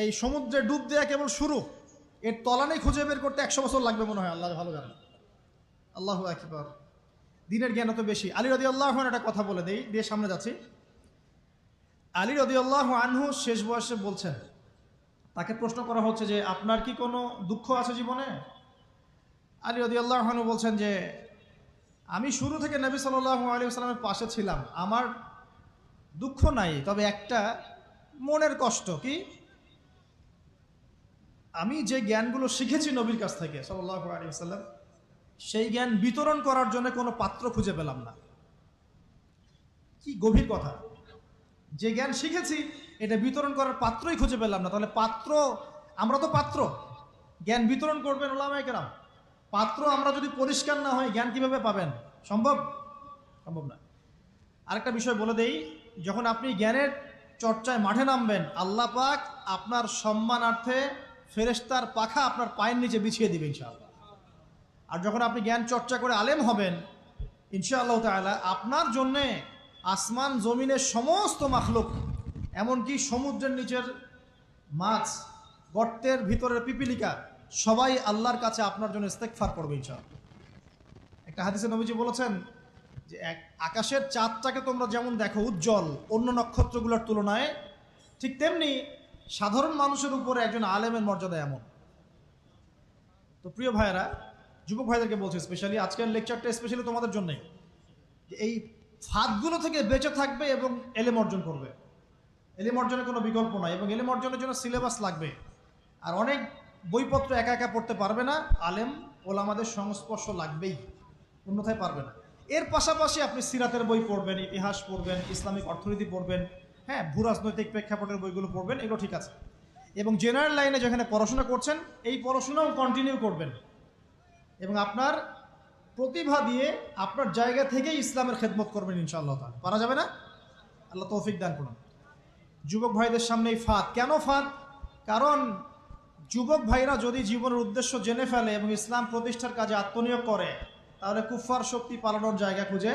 এই সমুদ্রে ডুব দেওয়া কেবল শুরু, এর তলানি খুঁজে বের করতে 100 বছর লাগবে মনে হয়, আল্লাহ ভালো জানেন। আল্লাহু আকবার। দিনের জ্ঞান অত বেশি। আলী রাদিয়াল্লাহু আনহু একটা কথা বলে দেই, দিয়ে সামনে যাচ্ছি। আলী রাদিয়াল্লাহু আনহু শেষ বয়সে বলছেন, তাকে প্রশ্ন করা হচ্ছে যে আপনার কি কোনো দুঃখ আছে জীবনে? আলী রাদিয়াল্লাহু আনহু বলছেন যে আমি শুরু থেকে নবী সাল্লাল্লাহু আলাইহি ওয়াসাল্লামের পাশে ছিলাম, আমার দুঃখ নাই, তবে একটা মনের কষ্ট। কি? আমি যে জ্ঞানগুলো শিখেছি নবীর কাছ থেকে সাল্লাল্লাহু আলাইহি ওয়াসাল্লাম, সেই জ্ঞান বিতরণ করার জন্য কোনো পাত্র খুঁজে পেলাম না। কি গভীর কথা! যে জ্ঞান শিখেছি এটা বিতরণ করার পাত্রই খুঁজে পেলাম না। তাহলে পাত্র, আমরা তো পাত্র, জ্ঞান বিতরণ করবেন উলামায়ে কেরাম। পাত্র আমরা যদি পরিষ্কার না হয় জ্ঞান কিভাবে পাবেন? সম্ভব? সম্ভব না। আরেকটা বিষয় বলে দেই, যখন আপনি জ্ঞানের চর্চায় মাঠে নামবেন, আল্লাহ পাক আপনার সম্মানার্থে ফেরেশতার পাখা আপনার পায়ের নিচে বিছিয়ে দিবে ইনশাআল্লাহ। আর যখন আপনি জ্ঞান চর্চা করে আলেম হবেন ইনশাআল্লাহ তাআলা, আপনার জন্যে আসমান জমিনের সমস্ত মাখলুক, এমনকি সমুদ্রের নিচের মাছ, গর্তের ভিতরের পিপিলিকা, সবাই আল্লাহর কাছে আপনার জন্য ইস্তেগফার করবে ইনশাআল্লাহ। একটা হাদিসে নবীজি বলেছেন যে আকাশের চাঁদটাকে তোমরা যেমন দেখো উজ্জ্বল অন্য নক্ষত্রগুলোর তুলনায়, ঠিক তেমনি সাধারণ মানুষের উপরে একজন আলেমের মর্যাদা এমন। তো প্রিয় ভাইয়েরা, যুবক ভাইদেরকে বলছি স্পেশালি, আজকের লেকচারটা স্পেশালি তোমাদের জন্যই, যে এই ফাঁদগুলো থেকে বেঁচে থাকবে এবং এলেম অর্জন করবে। এলেম অর্জনের কোনো বিকল্প নয়, এবং এলেম অর্জনের জন্য সিলেবাস লাগবে। আর অনেক বইপত্র একা একা পড়তে পারবে না, আলেম ওলামাদের সংস্পর্শ লাগবেই, অন্যথায় পারবে না। এর পাশাপাশি আপনি সিরাতের বই পড়বেন, ইতিহাস পড়বেন, ইসলামিক অর্থনীতি পড়বেন, হ্যাঁ, ভূরাজনৈতিক প্রেক্ষাপটের বইগুলো পড়বেন, এগুলো ঠিক আছে। এবং জেনারেল লাইনে যেখানে পড়াশোনা করছেন, এই পড়াশোনাও কন্টিনিউ করবেন, এবং আপনার প্রতিভা দিয়ে আপনার জায়গা থেকেই ইসলামের খেদমত করবেন ইনশাআল্লাহ তাআলা। পারা যাবে না? আল্লাহ তৌফিক দান করুন। যুবক ভাইদের সামনে এই ফাঁদ। কেন ফাঁদ? কারণ যুবক ভাইরা যদি জীবনের উদ্দেশ্য জেনে ফেলে এবং ইসলাম প্রতিষ্ঠার কাজে আত্মনিয়োগ করে, তাহলে কুফফার শক্তি পালানোর জায়গা খুঁজে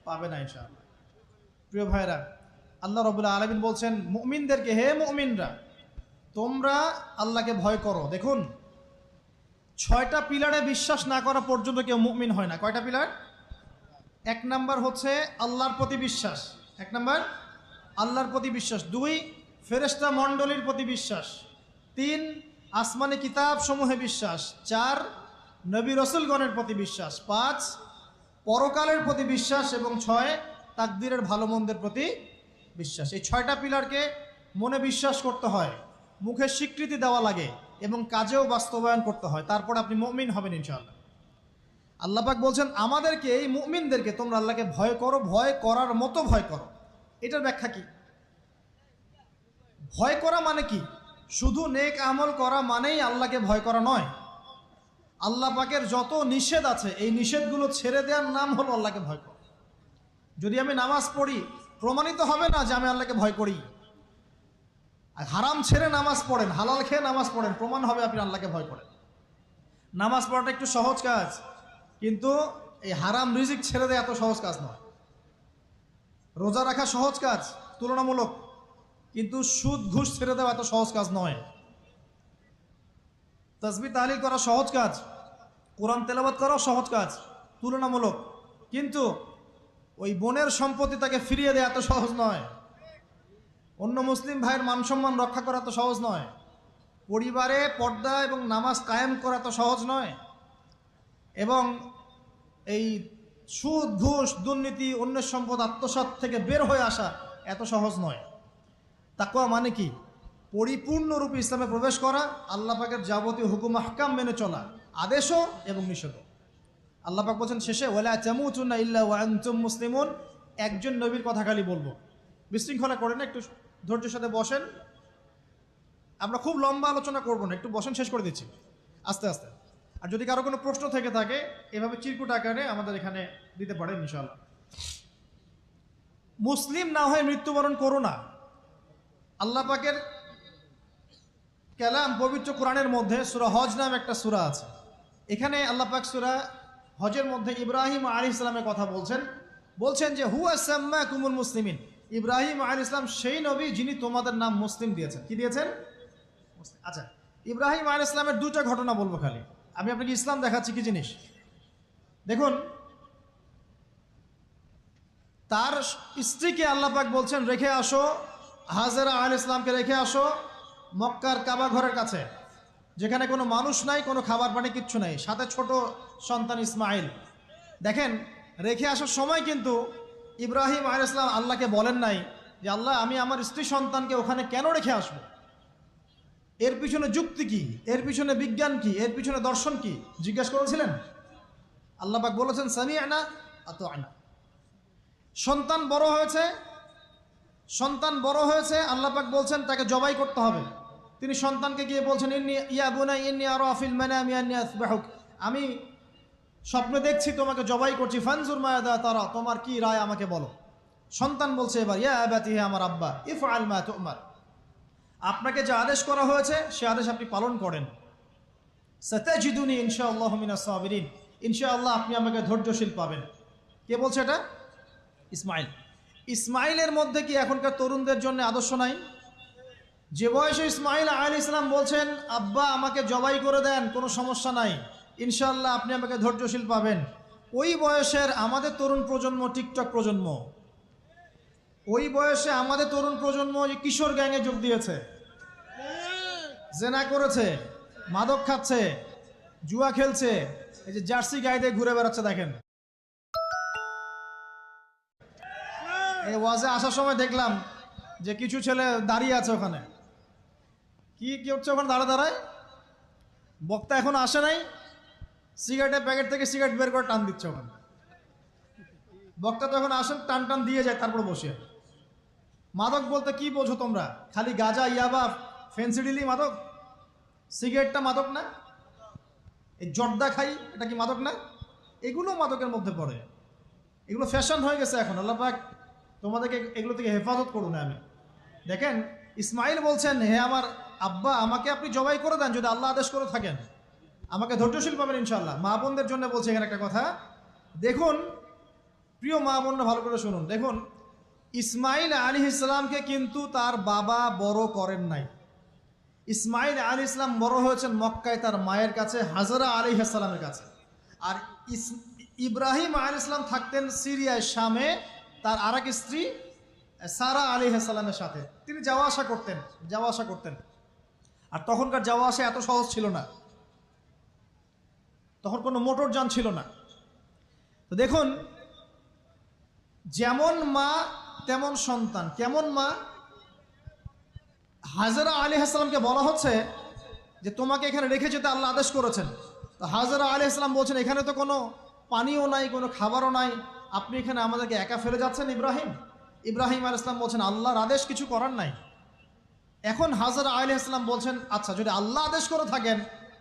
পাবে না ইনশাআল্লাহ। প্রিয় ভাইরা, আল্লাহ রাব্বুল আলামিন বলছেন মুমিনদেরকে, হে মুমিনরা, তোমরা আল্লাহকে ভয় করো। দেখুন, 6টা পিলারে বিশ্বাস না করা পর্যন্ত কেউ মুমিন হয় না। কয়টা পিলার? 1 নাম্বার হচ্ছে আল্লাহর প্রতি বিশ্বাস। 1 নাম্বার আল্লাহর প্রতি বিশ্বাস। 2 ফেরেশতা মণ্ডলীর প্রতি বিশ্বাস। 3 আসমানি কিতাব সমূহে বিশ্বাস। 4 নবী রসুলগণের প্রতি বিশ্বাস। 5 পরকালের প্রতি বিশ্বাস। এবং 6 তাকদীরের ভালো মন্দের প্রতি বিশ্বাস। এই 6টা পিলারকে মনে বিশ্বাস করতে হয়, মুখে স্বীকৃতি দেওয়া লাগে, এবং কাজেও বাস্তবায়ন করতে হয়, তারপর আপনি মুমিন হবেন ইনশাআল্লাহ। আল্লাহ পাক বলছেন আমাদেরকে, এই মুমিনদেরকে, তোমরা আল্লাহকে ভয় করো, ভয় করার মতো ভয় করো। এটার ব্যাখ্যা কি? ভয় করা মানে কি? শুধু নেক আমল করা মানেই আল্লাহকে ভয় করা নয়। আল্লাহ পাকের যত নিষেধ আছে, এই নিষেধগুলো ছেড়ে দেওয়ার নাম হলো আল্লাহকে ভয় করা। যদি আমি নামাজ পড়ি, প্রমাণিত হবে না যে আমি আল্লাহকে ভয় করি। হারাম ছেড়ে নামাজ পড়েন, হালাল খেয়ে নামাজ পড়েন, প্রমাণ হবে আপনি আল্লাহকে ভয় করেন। নামাজ পড়াটা একটু সহজ কাজ, কিন্তু এই হারাম রিজিক ছেড়ে দেয় এত সহজ কাজ নয়। রোজা রাখা সহজ কাজ তুলনামূলক, কিন্তু সুদ ঘুষ ছেড়ে দেওয়া এত সহজ কাজ নয়। তাসবিহ তাহলিল করা সহজ কাজ, কোরআন তেলাওয়াত করাও সহজ কাজ তুলনামূলক, কিন্তু ওই বোনের সম্পত্তি তাকে ফিরিয়ে দেওয়া এত সহজ নয়। অন্য মুসলিম ভাইয়ের মান সম্মান রক্ষা করা তো সহজ নয়। পরিবারে পর্দা এবং নামাজ কায়েম করা তো সহজ নয়। এবং এই সুদ ঘুষ দুর্নীতি অন্যের সম্পদ আত্মসাৎ থেকে বের হয়ে আসা এত সহজ নয়। তাকওয়া মানে কি? পরিপূর্ণরূপে ইসলামে প্রবেশ করা, আল্লাহ পাকের যাবতীয় হুকুম আহকাম মেনে চলা, আদেশও এবং নিষেধও। আল্লাহ পাক বলছেন শেষে, ওয়ালা তামুতুন্না ইল্লা ওয়া আনতুম মুসলিমুন। একজন নবীর কথা খালি বলবো, বিশৃঙ্খলা করেন না, একটু ধৈর্যের সাথে বসেন। আমরা খুব লম্বা আলোচনা করব না, একটু বসেন, শেষ করে দিচ্ছি আস্তে আস্তে। আর যদি কারো কোনো প্রশ্ন থেকে থাকে, এভাবে চিরকুট আকারে আমাদের এখানে দিতে পারেন ইনশাআল্লাহ। মুসলিম না হয়ে মৃত্যুবরণ করো না। আল্লাহ পাকের কালাম পবিত্র কোরআনের মধ্যে সূরা হজ নামে একটা সূরা আছে। এখানে আল্লাহ পাক সূরা হজের মধ্যে ইব্রাহিম আলাইহিস সালামের কথা বলছেন যে হুয়া সাম্মাকুমুল মুসলিমিন। ইব্রাহিম আলাইহিস সালাম সেই নবী যিনি তোমাদের নাম মুসলিম দিয়েছেন। কি দিয়েছেন? আচ্ছা, ইব্রাহিম আলাইহিস সালামের দুটো ঘটনা বলবো খালি, আমি আপনাকে ইসলাম দেখাচ্ছি কি জিনিস। দেখুন, তার স্ত্রীকে আল্লাহ পাক বলছেন রেখে আসো, হাজেরা আলাইহিস সালামকে রেখে আসো মক্কার কাবা ঘরের কাছে, যেখানে কোনো মানুষ নাই, কোনো খাবার পানি কিচ্ছু নাই, সাথে ছোট সন্তান ইসমাইল। দেখেন, রেখে আসার সময় কিন্তু ইব্রাহিম আলাইহিস সালাম আল্লাহকে বলেন নাই যে আল্লাহ আমি আমার স্ত্রী সন্তানকে ওখানে কেন রেখে আসবো, এর পিছনে যুক্তি কি, এর পিছনে বিজ্ঞান কি, এর পিছনে দর্শন কি জিজ্ঞেস করেছিলেন? আল্লাহ পাক বলেছেন সামি'না আতা'না। সন্তান বড় হয়েছে, আল্লাহ পাক বলছেন তাকে জবাই করতে হবে। তিনি সন্তানকে গিয়ে বলছেন ইন্নী ইয়া বুনাই ইন্নী আরা ফিল মানামি আন্নী আসবাহুক, আমি স্বপ্নে দেখছি তোমাকে জবাই করছি, ফানজুর মায়াদা তারা, তোমার কি রায় আমাকে বলো। সন্তান বলছে এবার ইয়া আবাতি, হে আমার আব্বা, ইফআল মা তু'মার, আপনাকে যে আদেশ করা হয়েছে সে আদেশ আপনি পালন করেন। সাতাজিদুনি ইনশাআল্লাহু মিনাস সাবিরিন, ইনশাআল্লাহ আপনি আমাকে ধৈর্যশীল পাবেন। কে বলছে এটা? ইসমাইল। ইসমাইলের মধ্যে কি এখনকার তরুণদের জন্য আদর্শ নাই? যে বয়সে ইসমাইল আলাইহিস সালাম বলছেন আব্বা আমাকে জবাই করে দেন, কোনো সমস্যা নাই, ইনশাআল্লাহ আপনি আমাকে ধৈর্যশীল পাবেন, ওই বয়সের আমাদের তরুণ প্রজন্ম টিকটক প্রজন্ম, ওই বয়সে আমাদের তরুণ প্রজন্ম কিশোর গ্যাংয়ে যোগ দিয়েছে, জেনা করেছে, মাদক খাচ্ছে, জুয়া খেলছে, এই যে জার্সি গায়ে দিয়ে ঘুরে বেড়াচ্ছে। দেখেন, এই ওয়াজে আসার সময় দেখলাম যে কিছু ছেলে দাঁড়িয়ে আছে ওখানে, কি হচ্ছে ওখানে দাঁড়ায়, বক্তা এখন আসে নাই, সিগারেটের প্যাকেট থেকে সিগারেট বের করে টান দিচ্ছে ওখানে। বক্তা তো এখন আসেন, টান টান দিয়ে যায়, তারপর বসে। মাদক বলতে কি বোঝো তোমরা? খালি গাঁজা, ইয়াবা, ফেন্সিডিলি মাদক? সিগারেটটা মাদক না? এই জর্দা খাই, এটা কি মাদক না? এগুলো মাদকের মধ্যে পড়ে, এগুলো ফ্যাশন হয়ে গেছে এখন। আল্লাহ পাক তোমাদেরকে এগুলো থেকে হেফাজত করুন। আমি দেখেন, ইসমাইল বলছেন হে আমার আব্বা আমাকে আপনি জবাই করে দেন, যদি আল্লাহ আদেশ করে থাকেন, আমাকে ধৈর্যশীল পাবেন ইনশাআল্লাহ। মা বোনদের জন্য বলছে এখানে একটা কথা, দেখুন প্রিয় মা বোনরা ভালো করে শুনুন। দেখুন, ইসমাইল আলাইহিস সালামকে কিন্তু তার বাবা বড় করেন নাই। ইসমাইল আলাইহিস সালাম বড় হয়েছেন মক্কায় তার মায়ের কাছে, হাজরা আলাইহিস সালামের কাছে। আর ইব্রাহিম আলাইহিস সালাম থাকতেন সিরিয়ায়, শামে, তার আরেক স্ত্রী সারা আলাইহিস সালামের সাথে। তিনি যাওয়া আসা করতেন। আর তখনকার যাওয়া আসা এত সহজ ছিল না, তখন কোনো মোটর যান ছিল না। তো দেখুন, যেমন মা তেমন সন্তান। কেমন মা? হাজরা আলাইহিস সালামকে বলা হচ্ছে যে তোমাকে এখানে রেখে যেতে আল্লাহ আদেশ করেছেন। তো হাজরা আলাইহিস সালাম বলছেন এখানে তো কোনো পানিও নাই, কোনো খাবারও নাই, আপনি এখানে আমাদেরকে একা ফেলে যাচ্ছেন ইব্রাহিম আলাইহিস সালাম বলছেন আল্লাহর আদেশ, কিছু করার নাই। এখন হাজরা আলাইহিস সালাম বলছেন আচ্ছা যদি আল্লাহ আদেশ করে থাকেন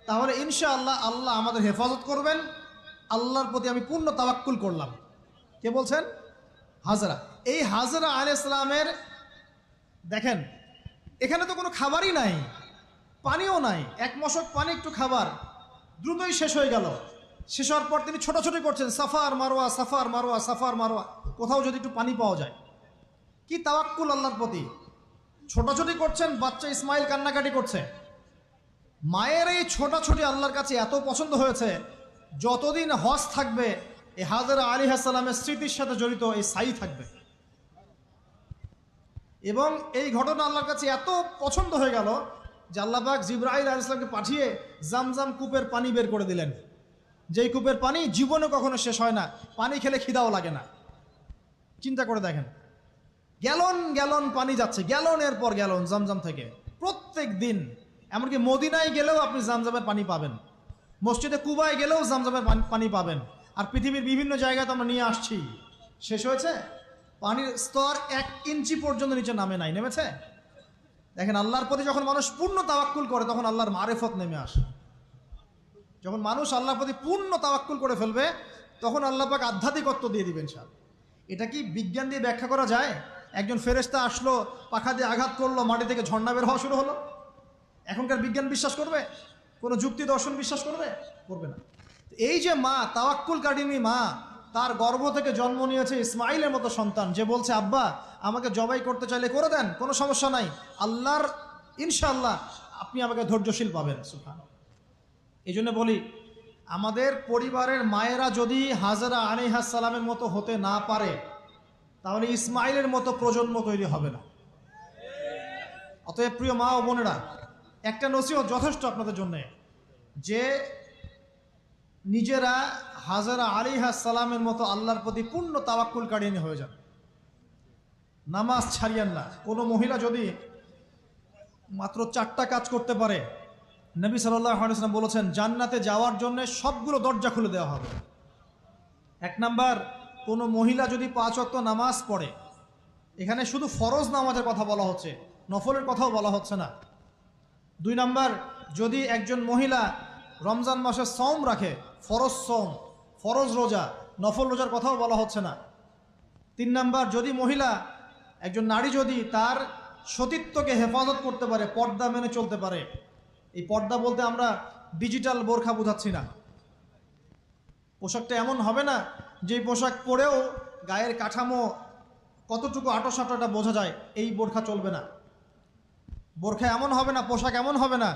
তাহলে ইনশাআল্লাহ আল্লাহ আমাদের হেফাজত করবেন, আল্লাহর প্রতি আমি পূর্ণ তাওয়াক্কুল করলাম। কে বলছেন? হাজরা। এই হাজরা আলাইহিস সালামের দেখেন, এখানে তো কোনো খাবারই নাই, পানিও নাই, এক মশক পানি, একটু খাবার, দ্রুতই শেষ হয়ে গেল। শেষ হওয়ার পর তিনি ছোটাছুটি করছেন, suffer Marwah, suffer Marwah, suffer Marwah, কোথাও যদি একটু পানি পাওয়া যায়। কি তাওয়াক্কুল আল্লাহর প্রতি! ছোটাছুটি করছেন, বাচ্চা ইসমাইল কান্নাকাটি করছে। মায়ের এই ছোটাছুটি আল্লাহর কাছে এত পছন্দ হয়েছে, যতদিন হজ থাকবে এই হাজরা আলাইহিস সালামের স্মৃতির সাথে জড়িত এই সাই থাকবে। এবং এই ঘটনা আল্লাহর কাছে এত পছন্দ হয়ে গেল যে আল্লাহ পাক জিবরাইল আলাইহিস সালামকে পাঠিয়ে জামজাম কূপের পানি বের করে দিলেন, যেই কূপের পানি জীবনে কখনো শেষ হয় না, পানি খেলে খিদাও লাগে না। চিন্তা করে দেখেন, গ্যালন গ্যালন পানি যাচ্ছে, গ্যালনের পর গ্যালন জামজাম থেকে প্রত্যেক দিন। এমনকি মদিনায় গেলেও আপনি জামজামের পানি পাবেন, মসজিদে কুবায় গেলেও জামজামের পানি পাবেন। আর পৃথিবীর বিভিন্ন জায়গায় তো আমরা নিয়ে আসছি, শেষ হয়েছে? পানির স্তর 1 ইঞ্চি পর্যন্ত নিচে নাই, নেমেছে? দেখেন, আল্লাহর প্রতি যখন মানুষ পূর্ণ তাওয়াক্কুল করে তখন আল্লাহর মারেফত নেমে আসে। যখন মানুষ আল্লাহর প্রতি পূর্ণ তাওয়াক্কুল করে ফেলবে তখন আল্লাহ পাক আধ্যাত্মিকত্ব দিয়ে দিবেন সব। এটা কি বিজ্ঞান দিয়ে ব্যাখ্যা করা যায়? একজন ফেরেশতা আসলো, পাখা দিয়ে আঘাত করলো, মাটি থেকে ঝর্ণা বের হওয়া শুরু হলো, এখনকার বিজ্ঞান বিশ্বাস করবে? কোনো যুক্তি দর্শন বিশ্বাস করবে? করবে না। এই যে মা, তাওয়াক্কুল কারিনী মা, তার গর্ভ থেকে জন্ম নিয়েছে ইসমাইলের মতো সন্তান, যে বলছে আব্বা আমাকে জবাই করতে চাইলে করে দেন, কোনো সমস্যা নাই, আল্লাহর ইনশাআল্লাহ আপনি আমাকে ধৈর্যশীল পাবেন। সুবহানাল্লাহ। এই জন্য বলি, আমাদের পরিবারের মায়েরা যদি হাজরা আলাইহিস সালামের মতো হতে না পারে, তাহলে ইসমাইলের মতো প্রজন্ম তৈরি হবে না। অতএব প্রিয় মা ও বোনেরা, একটা নসিহত যথেষ্ট আপনাদের জন্য, যে নিজেরা হাজরা আলাইহিস সালামের মতো আল্লাহর প্রতি পূর্ণ তাওয়াক্কুলকারী হয়ে যান। নামাজ ছাড়িয়েন না। কোনো মহিলা যদি মাত্র 4টা কাজ করতে পারে, নবী সাল্লাল্লাহু আলাইহি ওয়াসাল্লাম বলেছেন জান্নাতে যাওয়ার জন্য সবগুলো দরজা খুলে দেওয়া হবে। 1 নাম্বার, কোনো মহিলা যদি 5 ওয়াক্ত নামাজ পড়ে, এখানে শুধু ফরজ নামাজের কথা বলা হচ্ছে, নফলের কথাও বলা হচ্ছে না। 2 নাম্বার, যদি একজন মহিলা রমজান মাসে সওম রাখে, ফরজ সওম, ফরজ রোজা, নফল রোজার কথাও বলা হচ্ছে না। 3 নাম্বার, যদি মহিলা, একজন নারী যদি তার সতীত্বকে হেফাজত করতে পারে, পর্দা মেনে চলতে পারে। এই পর্দা বলতে আমরা ডিজিটাল বোরখা বোঝাচ্ছি না। পোশাকটা এমন হবে না যে পোশাক পরেও গায়ের কাঠামো কতটুকু আঁটো-সাঁটোটা বোঝা যায়, এই বোরখা চলবে না। বোরখা এমন হবে না, পোশাক এমন হবে না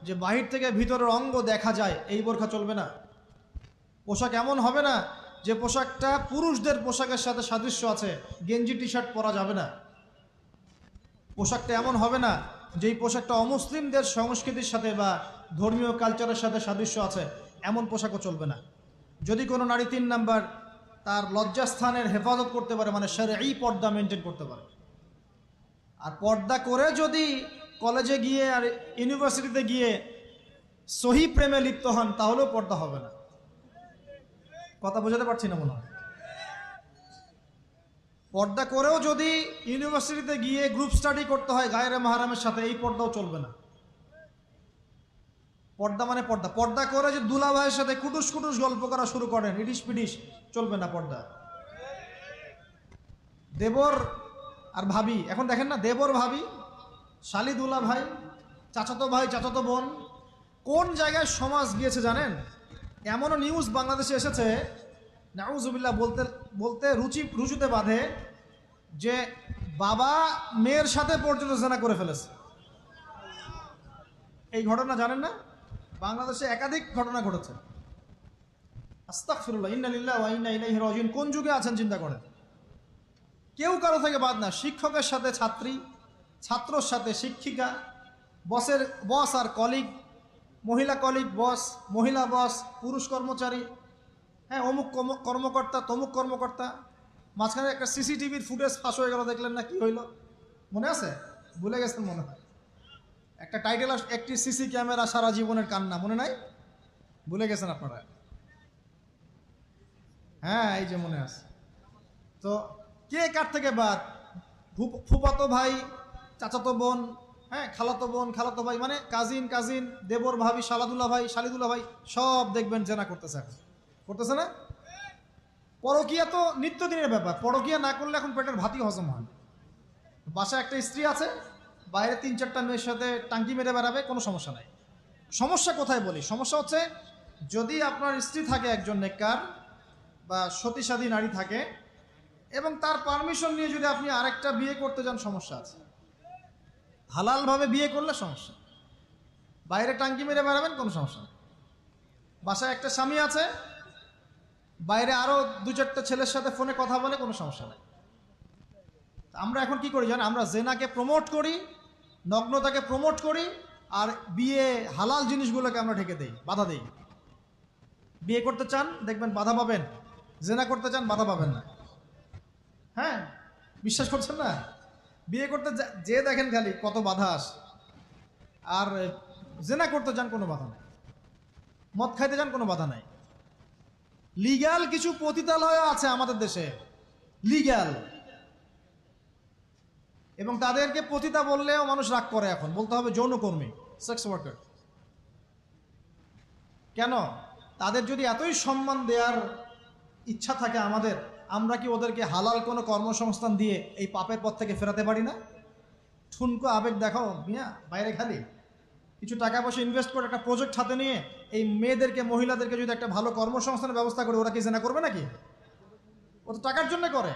যে বাহির থেকে ভিতরের অঙ্গ দেখা যায়, এই বোরখা চলবে না। পোশাক এমন হবে না যে পোশাকটা পুরুষদের পোশাকের সাথে সাদৃশ্য আছে, গেঞ্জি টি শার্ট পরা যাবে না। পোশাকটা এমন হবে না যেই পোশাকটা অমুসলিমদের সংস্কৃতির সাথে বা ধর্মীয় কালচারের সাথে সাদৃশ্য আছে, এমন পোশাকও চলবে না। যদি কোনো নারী 3 নাম্বার তার লজ্জাস্থানের হেফাজত করতে পারে, মানে শরঈ পর্দা মেনটেন করতে পারে, আর পর্দা করে যদি কলেজে গিয়ে আর ইউনিভার্সিটিতে গিয়ে সহি প্রেমে লিপ্ত হন, তাহলেও পর্দা হবে না। কথা বোঝাতে পারছি না মনে হয়। পর্দা করেও যদি ইউনিভার্সিটিতে গিয়ে গ্রুপ স্টাডি করতে হয় গায়রে মাহরামের সাথে, এই পর্দাও চলবে না। পর্দা মানে পর্দা। পর্দা করে যে দুলা ভাইয়ের সাথে কুটুস কুটুস গল্প করা শুরু করেন, ইডিস পিডিস, চলবে না পর্দা। দেবর আর ভাবি, এখন দেখেন না, দেবর ভাবি, শালি দুলা ভাই, চাচাতো ভাই চাচাতো বোন, কোন জায়গায় সমাজ গিয়েছে জানেন? এমনও নিউজ বাংলাদেশে এসেছে, নাউজুবিল্লাহ বলতে বলতে রুচুতে বাঁধে, যে বাবা মেয়ের সাথে পর্যন্ত জেনা করে ফেলেছে। এই ঘটনা জানেন না? বাংলাদেশে একাধিক ঘটনা ঘটেছে। আস্তাগফিরুল্লাহ, ইন্না লিল্লাহি ওয়া ইন্না ইলাইহি রাজিউন। কোন যুগে আছেন চিন্তা করেন। কেউ কারো থেকে বাদ না, শিক্ষকের সাথে ছাত্রী, ছাত্রর সাথে শিক্ষিকা, বস আর কলিগ, মহিলা কলিগ বস, মহিলা বস, পুরুষ কর্মচারী, হ্যাঁ, অমুক কর্মকর্তা, তমুক কর্মকর্তা। মাঝখানে একটা সিসিটিভির ফুটেজ ফাঁস হয়ে গেল, দেখলেন না কি হইল? মনে আছে? ভুলে গেছেন মনে হয়। একটা টাইটেল, একটি সিসি ক্যামেরা সারা জীবনের কান্না, মনে নাই? ভুলে গেছেন আপনারা? হ্যাঁ, এই যে মনে আছে। তো কে কার থেকে বাদ? ফুফাতো ভাই, চাচাতো বোন, হ্যাঁ, খালাতো বোন, খালাতো ভাই, মানে কাজিন, দেবর ভাবি, শালাদুল্লাহ ভাই, শালিদুল্লাহ ভাই, সব দেখবেন জেনা করতেছে। করতেছে না? পরকিয়া তো নিত্যদিনের ব্যাপার। পরকিয়া না করলে এখন পেটের ভাতই হজম হয়। বাসায় একটা স্ত্রী আছে, বাইরে 3-4টা মেয়ের সাথে টাঙ্কি মেরে বেড়াবে, কোনো সমস্যা নাই। সমস্যা কোথায় বলি? সমস্যা হচ্ছে, যদি আপনার স্ত্রী থাকে একজন নেককার বা সতীসাধী নারী থাকে, এবং তার পারমিশন নিয়ে যদি আপনি আরেকটা বিয়ে করতে যান, সমস্যা আছে। হালালভাবে বিয়ে করলে সমস্যা, বাইরে টাঙ্কি মেরে বেড়াবেন, কোনো সমস্যা নেই। বাসায় একটা স্বামী আছে, বাইরে আরও 2-4টা ছেলের সাথে ফোনে কথা বলে, কোনো সমস্যা নেই। আমরা এখন কি করি জানেন? আমরা জেনাকে প্রমোট করি, নগ্নতাকে প্রমোট করি, আর বিয়ে হালাল জিনিসগুলোকে আমরা ঢেকে দেই, বাধা দেই। বিয়ে করতে চান, দেখবেন বাধা পাবেন। জেনা করতে চান, বাধা পাবেন না। হ্যাঁ, বিশ্বাস করছেন না? বিয়ে করতে যে দেখেন খালি কত বাধা আসে, আর জেনা করতে যান, কোনো বাধা নেই। মদ খাইতে যান, কোনো বাধা নাই। লিগ্যাল কিছু পতিতালয় আছে আমাদের দেশে, লিগ্যাল, এবং তাদেরকে পতিতা বললেও মানুষ রাগ করে। এখন বলতে হবে যৌনকর্মী, সেক্স ওয়ার্কার। কেন? তাদের যদি এতই সম্মান দেওয়ার ইচ্ছা থাকে আমাদের, আমরা কি ওদেরকে হালাল কোনো কর্মসংস্থান দিয়ে এই পাপের পথ থেকে ফেরাতে পারি না? ঠুনকো আবেগ দেখাও মিয়া, বাইরে খালি কিছু টাকা পয়সা ইনভেস্ট করে একটা প্রজেক্ট হাতে নিয়ে এই মেয়েদেরকে, মহিলাদেরকে যদি একটা ভালো কর্মসংস্থানের ব্যবস্থা করে, ওরা কি জেনা করবে নাকি? ও তো টাকার জন্য করে,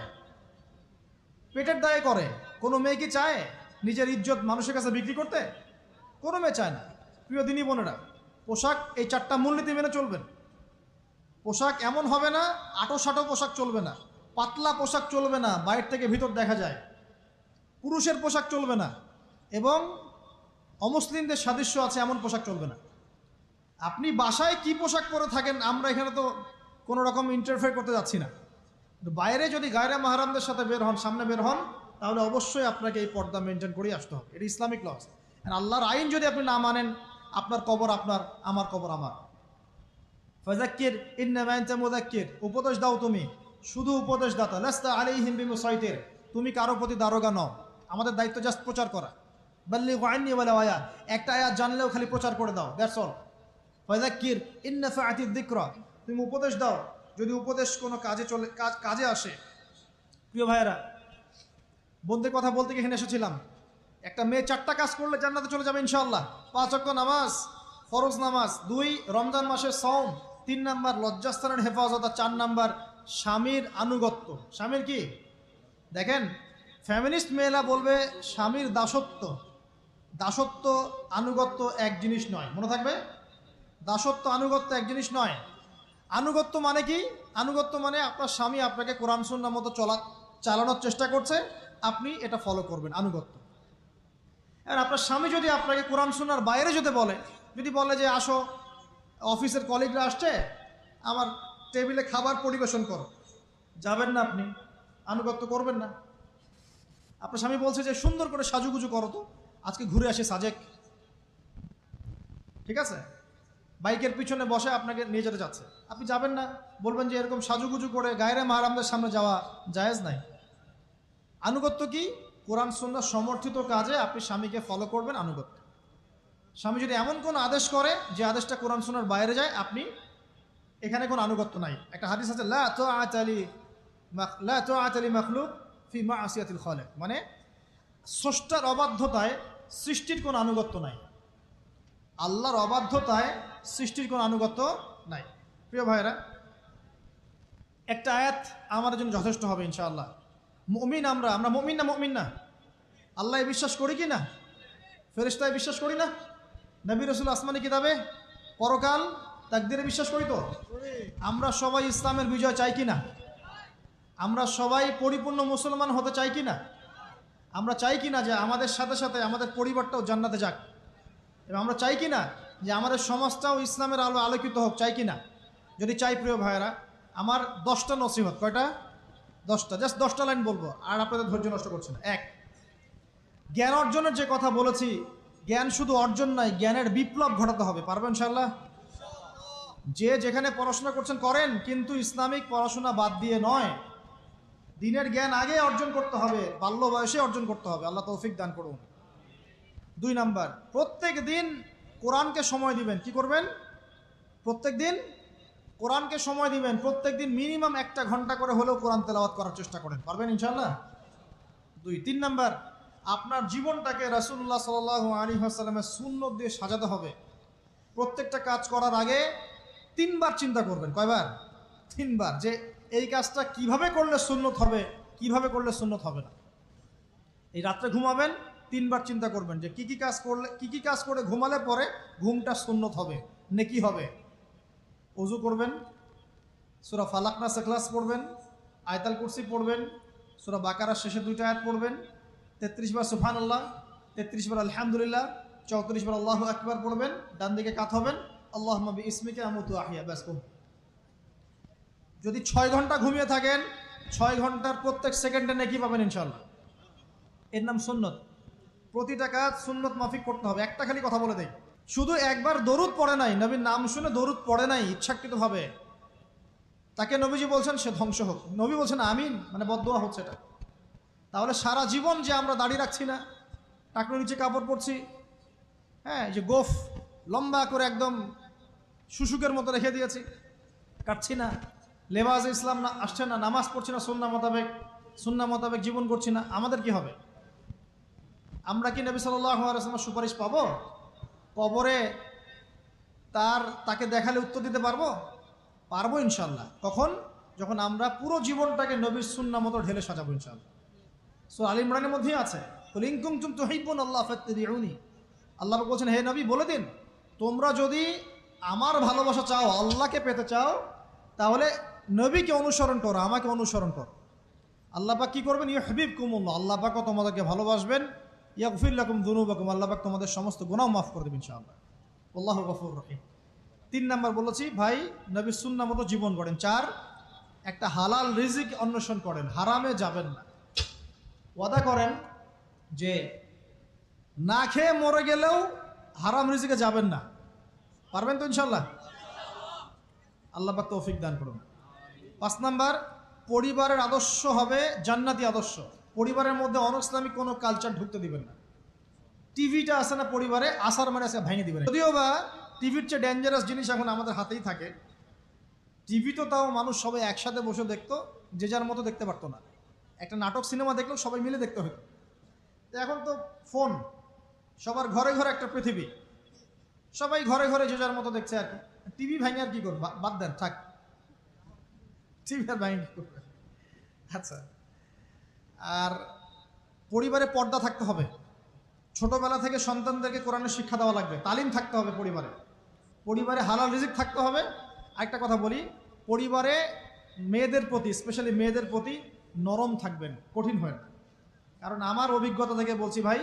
পেটের দায়ে করে। কোনো মেয়ে কি চায় নিজের ইজ্জত মানুষের কাছে বিক্রি করতে? কোনো মেয়ে চায় না। প্রিয় দিনী বোনেরা, পোশাক এই 4টা মূলনীতি মেনে চলবেন। পোশাক এমন হবে না, আটো পোশাক চলবে না, পাতলা পোশাক চলবে না, বাইরে থেকে ভিতর দেখা যায়, পুরুষের পোশাক চলবে না, এবং অমুসলিমদের সাদৃশ্য আছে এমন পোশাক চলবে না। আপনি বাসায় কি পোশাক পরে থাকেন, আমরা এখানে তো কোনো রকম ইন্টারফেয়ার করতে যাচ্ছি না। বাইরে যদি গায়রে মাহরামদের সাথে বের হন, সামনে বের হন, তাহলে অবশ্যই আপনাকে এই পর্দা মেনটেন করেই আসতে হবে। এটা ইসলামিক লস। আল্লাহর আইন যদি আপনি না মানেন, আপনার কবর আপনার, আমার কবর আমার। ফাযাক্কির ইন্নামা আনতা মুযাক্কির, উপদেশ দাও তুমি, শুধু উপদেশদাতা। লাস্তা আলাইহিম বিমুসাইতির, তুমি কারো প্রতি দারোগা নও। আমাদের দায়িত্ব জাস্ট প্রচার করা। বাল্লিগু আন্নী ওয়ালাউ আয়া, একটা আয়াত জানলেও খালি প্রচার করে দাও, দ্যাটস অল। ফাযাক্কির ইন নাফাআতিয যিকরা, তুমি উপদেশ দাও যদি উপদেশ কোনো কাজে আসে। প্রিয় ভাইয়েরা, বন্ধুদের কথা বলতে গিয়ে এখানে এসেছিলাম। একটা মেয়ে 4টা কাজ করলে জান্নাতে চলে যাবে ইনশাআল্লাহ। 5 ওয়াক্ত নামাজ, ফরজ নামাজ, 2 রমজান মাসের সওম, 3 নাম্বার লজ্জাস্থানের হেফাজত, আর 4 নাম্বার স্বামীর আনুগত্য। স্বামীর কি দেখেন, ফ্যামিনিস্ট মেয়েরা বলবে স্বামীর দাসত্ব। দাসত্ব আনুগত্য এক জিনিস নয়, মনে থাকবে। দাসত্ব আনুগত্য এক জিনিস নয়। আনুগত্য মানে কি? আনুগত্য মানে আপনার স্বামী আপনাকে কোরআন সুন্নাহ মতো চালানোর চেষ্টা করছে, আপনি এটা ফলো করবেন, আনুগত্য। আর আপনার স্বামী যদি আপনাকে কোরআন সুন্নাহর বাইরে যদি বলে যে আসো, অফিসের কলিগরা আসছে, আমার টেবিলে খাবার পরিবেশন করো, যাবেন না আপনি, আনুগত্য করবেন না। আপনার স্বামী বলছে যে সুন্দর করে সাজুগুজু করো তো, আজকে ঘুরে আসি সাজেক, ঠিক আছে, বাইকের পিছনে বসে আপনাকে নিয়ে যেতে যাচ্ছে, আপনি যাবেন না, বলবেন যে এরকম সাজুগুজু করে গায়রে মাহরামদের সামনে যাওয়া জায়েজ নাই। আনুগত্য কি? কোরআন সুন্নাহ সমর্থিত কাজে আপনি স্বামীকে ফলো করবেন, আনুগত্য। স্বামী যদি এমন কোন আদেশ করে যে আদেশটা কোরআন সুন্নাহর বাইরে যায়, আপনি এখানে কোনো আনুগত্য নাই। একটা হাদিস আছে, লা তাআতা লি মাখলুক ফি মা'সিয়াতিল খালিক, মানে স্রষ্টার অবাধ্যতায় সৃষ্টির কোনো আনুগত্য নাই। আল্লাহর অবাধ্যতায় সৃষ্টির কোনো আনুগত্য নাই। প্রিয় ভাইয়েরা, একটা আয়াত আমাদের জন্য যথেষ্ট হবে ইনশাআল্লাহ। মুমিন আমরা মুমিন না? আল্লাহ বিশ্বাস করি কি না? ফেরেশতায় বিশ্বাস করি না? নবী রাসূল আসমানি কিতাবে, পরকাল, তাকদীরে বিশ্বাস করি তো? আমরা সবাই ইসলামের বিজয় চাই কি না? আমরা সবাই পরিপূর্ণ মুসলমান হতে চাই কি না? আমরা চাই কি না যে আমাদের সাথে সাথে আমাদের পরিবারটাও জান্নাতে যাক? এবং আমরা চাই কি না যে আমাদের সমাজটাও ইসলামের আলো আলোকিত হোক? চাই কি না? যদি চাই, প্রিয় ভাইয়েরা, আমার 10টা নসিহত। কয়টা? 10টা। জাস্ট 10টা লাইন বলবো, আর আপনাদের ধৈর্য নষ্ট করছে না। 1, জ্ঞান অর্জনের যে কথা বলেছি, জ্ঞান শুধু অর্জন নয়, জ্ঞানের বিপ্লব ঘটাতে হবে। পারবেন ইনশাআল্লাহ? যে যেখানে পড়াশোনা করছেন করেন, কিন্তু ইসলামিক পড়াশোনা বাদ দিয়ে নয়। দিনের জ্ঞান আগে অর্জন করতে হবে, বাল্য বয়সে অর্জন করতে হবে। আল্লাহ তৌফিক দান করুন। 2 নাম্বার, প্রত্যেক দিন কোরআনকে সময় দিবেন। কি করবেন? প্রত্যেক দিন কোরআনকে সময় দিবেন। প্রত্যেক দিন মিনিমাম 1 ঘন্টা করে হলেও কোরআন তেলাওয়াত করার চেষ্টা করেন। পারবেন ইনশাআল্লাহ? 2, 3 নাম্বার, আপনার জীবনটাকে রাসূলুল্লাহ সাল্লাল্লাহু আলাইহি ওয়াসাল্লামের সুন্নাত দিয়ে সাজাতে হবে। প্রত্যেকটা কাজ করার আগে 3 বার চিন্তা করবেন। কয়বার? 3 বার, যে এই কাজটা কিভাবে করলে সুন্নত হবে, কিভাবে করলে সুন্নত হবে না। এই রাত্রে ঘুমাবেন, 3 বার চিন্তা করবেন যে কি কি কাজ করে ঘুমালে পরে ঘুমটা সুন্নত হবে, নেকি হবে। ওযু করবেন, সূরা ফালাক নাস ইখলাস পড়বেন, আয়াতুল কুরসি পড়বেন, সূরা বাকারার শেষে 2টা আয়াত পড়বেন, 33 বার সুবহানাল্লাহ, 33 বার আলহামদুলিল্লাহ, 34 বার আল্লাহু আকবার পড়বেন। ডান দিকে কাত হবেন, আল্লাহুম্মা বিইসমিকা আমুতু আহইয়া, ব্যাস। যদি 6 ঘন্টা ঘুমিয়ে থাকেন, 6 ঘন্টার প্রত্যেক সেকেন্ডে নেকি পাবেন ইনশাআল্লাহ। এর নাম সুন্নত। প্রতিটা কাজ সুন্নত মাফিক করতে হবে। একটা খালি কথা বলে দেই, শুধু একবার দরুদ পড়ে নাই, নবীর নাম শুনে দরুদ পড়ে নাই ইচ্ছাকৃতভাবে, তাকে নবীজি বলছেন সে ধ্বংস হোক। নবী বলছেন আমিন, মানে বদদোয়া হচ্ছে এটা। তাহলে সারা জীবন যে আমরা দাড়ি রাখছি না, টাকনুর নিচে কাপড় পরছি, হ্যাঁ, যে গোফ লম্বা করে একদম শুশুকের মতো রেখে দিয়েছি, কাটছি না, লেবাস ইসলাম না আসছে না, নামাজ পড়ছি না সুন্নাহ মোতাবেক জীবন করছি না, আমাদের কি হবে? আমরা কি নবী সাল্লাল্লাহু আলাইহি ওয়াসাল্লামের সুপারিশ পাবো? কবরে তাকে দেখালে উত্তর দিতে পারবো ইনশাআল্লাহ। কখন? যখন আমরা পুরো জীবনটাকে নবীর সুন্নাহ মতো ঢেলে সাজাবো ইনশাআল্লাহ। সূরা আল ইমরানের মধ্যেই আছে, কুল ইন কুনতুম তুহিব্বুনাল্লাহ ফাত্তাবিউনি, আল্লাহ পাক বলছেন, হে নবী বলে দিন, তোমরা যদি আমার ভালোবাসা চাও, আল্লাহকে পেতে চাও, তাহলে নবীকে অনুসরণ করো, আমাকে অনুসরণ করো। আল্লাহ পাক কি করবেন? ইউহিব্বুকুমুল্লাহ, আল্লাহ পাকও তোমাদেরকে ভালোবাসবেন। ইয়াগফির লাকুম যুনুবাকুম, আল্লাহ পাক তোমাদের সমস্ত গুনাহ মাফ করে দেবেন ইনশাআল্লাহ। আল্লাহু গফুর রহিম। 3 নাম্বার বলেছি, ভাই নবীর সুন্নাহ মতো জীবন গড়েন। 4, একটা হালাল রিজিক অন্বেষণ করেন, হারামে যাবেন না। ওয়াদা করেন যে না খেয়ে মরে গেলেও হারাম রিজিকে যাবেন না। পারবেন তো ইনশাআল্লাহ? আল্লাহ পাক তৌফিক দান করুন। 5 নাম্বার, পরিবারের আদর্শ হবে জান্নাতি আদর্শ। পরিবারের মধ্যে অনইসলামিক কোনো কালচার ঢুকতে দিবেন না। টিভিটা আছে না পরিবারে, আসার মানে আছে ভেঙে দিবেন। যদিও বা টিভির চেয়ে ডেঞ্জারাস জিনিস এখন আমাদের হাতেই থাকে। টিভি তো তাও মানুষ সবাই একসাথে বসে দেখতো, যে যার মতো দেখতে পারতো না। একটা নাটক সিনেমা দেখলেও সবাই মিলে দেখতে হতো। এখন তো ফোন, সবার ঘরে ঘরে একটা পৃথিবী, সবাই ঘরে ঘরে যে যার মতো দেখছে আর কি। টিভি ভেঙে আর কি করবে? বাদ দেন, থাক, টিভি আর ভেঙে কি করবে? আচ্ছা, আর পরিবারে পর্দা থাকতে হবে। ছোটবেলা থেকে সন্তানদেরকে কোরআনের শিক্ষা দেওয়া লাগবে, তালিম থাকতে হবে পরিবারে। পরিবারে হালাল রিজিক থাকতে হবে। আরেকটা কথা বলি, পরিবারে মেয়েদের প্রতি, স্পেশালি মেয়েদের প্রতি নরম থাকবেন, কঠিন হয় না। কারণ আমার অভিজ্ঞতা থেকে বলছি ভাই,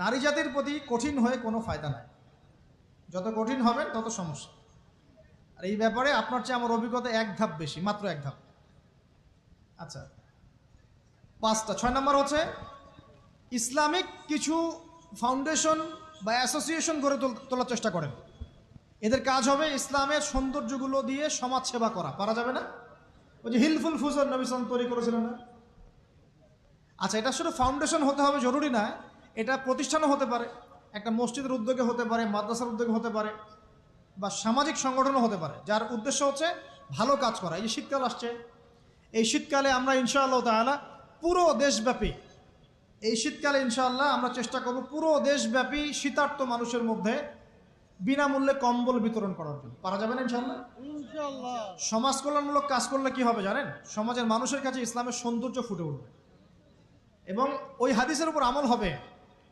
নারী জাতির প্রতি কঠিন হয়ে কোনো ফায়দা নাই। যত কঠিন হবেন তত সমস্যা। আর এই ব্যাপারে আপনার চেয়ে আমার অভিজ্ঞতা 1 ধাপ বেশি, মাত্র 1 ধাপ। আচ্ছা, 5টা। 6 নাম্বার হচ্ছে ইসলামিক কিছু ফাউন্ডেশন বা অ্যাসোসিয়েশন গড়ে তোলার চেষ্টা করেন। এদের কাজ হবে ইসলামের সৌন্দর্যগুলো দিয়ে সমাজ সেবা করা। পারা যাবে না? ওই যে হিলফুল ফুজর নবী সাল্লাল্লাহু তৈরি করেছিলেন না? আচ্ছা, এটা শুধু ফাউন্ডেশন হতে হবে জরুরি না, এটা প্রতিষ্ঠানও হতে পারে, একটা মসজিদের উদ্যোগে হতে পারে, মাদ্রাসার উদ্যোগে হতে পারে, বা সামাজিক সংগঠনও হতে পারে, যার উদ্দেশ্য হচ্ছে ভালো কাজ করা। এই যে শীতকাল আসছে, এই শীতকালে আমরা ইনশাআল্লাহ তাআলা পুরো দেশব্যাপী, এই শীতকালে ইনশাআল্লাহ আমরা চেষ্টা করব পুরো দেশব্যাপী শীতার্ত মানুষের মধ্যে বিনামূল্যে কম্বল বিতরণ করার জন্য। পারা যাবে না ইনশাআল্লাহ? ইনশাআল্লাহ। সমাজ কল্যাণমূলক কাজ করলে কি হবে জানেন? সমাজের মানুষের কাছে ইসলামের সৌন্দর্য ফুটে উঠবে এবং ওই হাদিসের উপর আমল হবে।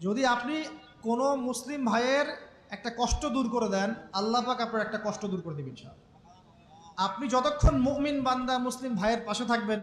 যদি আপনি কোনো মুসলিম ভাইয়ের একটা কষ্ট দূর করে দেন, আল্লাহ পাক আপনার একটা কষ্ট দূর করে দেবেন ইনশাআল্লাহ। আপনি যতক্ষণ মুমিন বান্দা মুসলিম ভাইয়ের পাশে থাকবেন,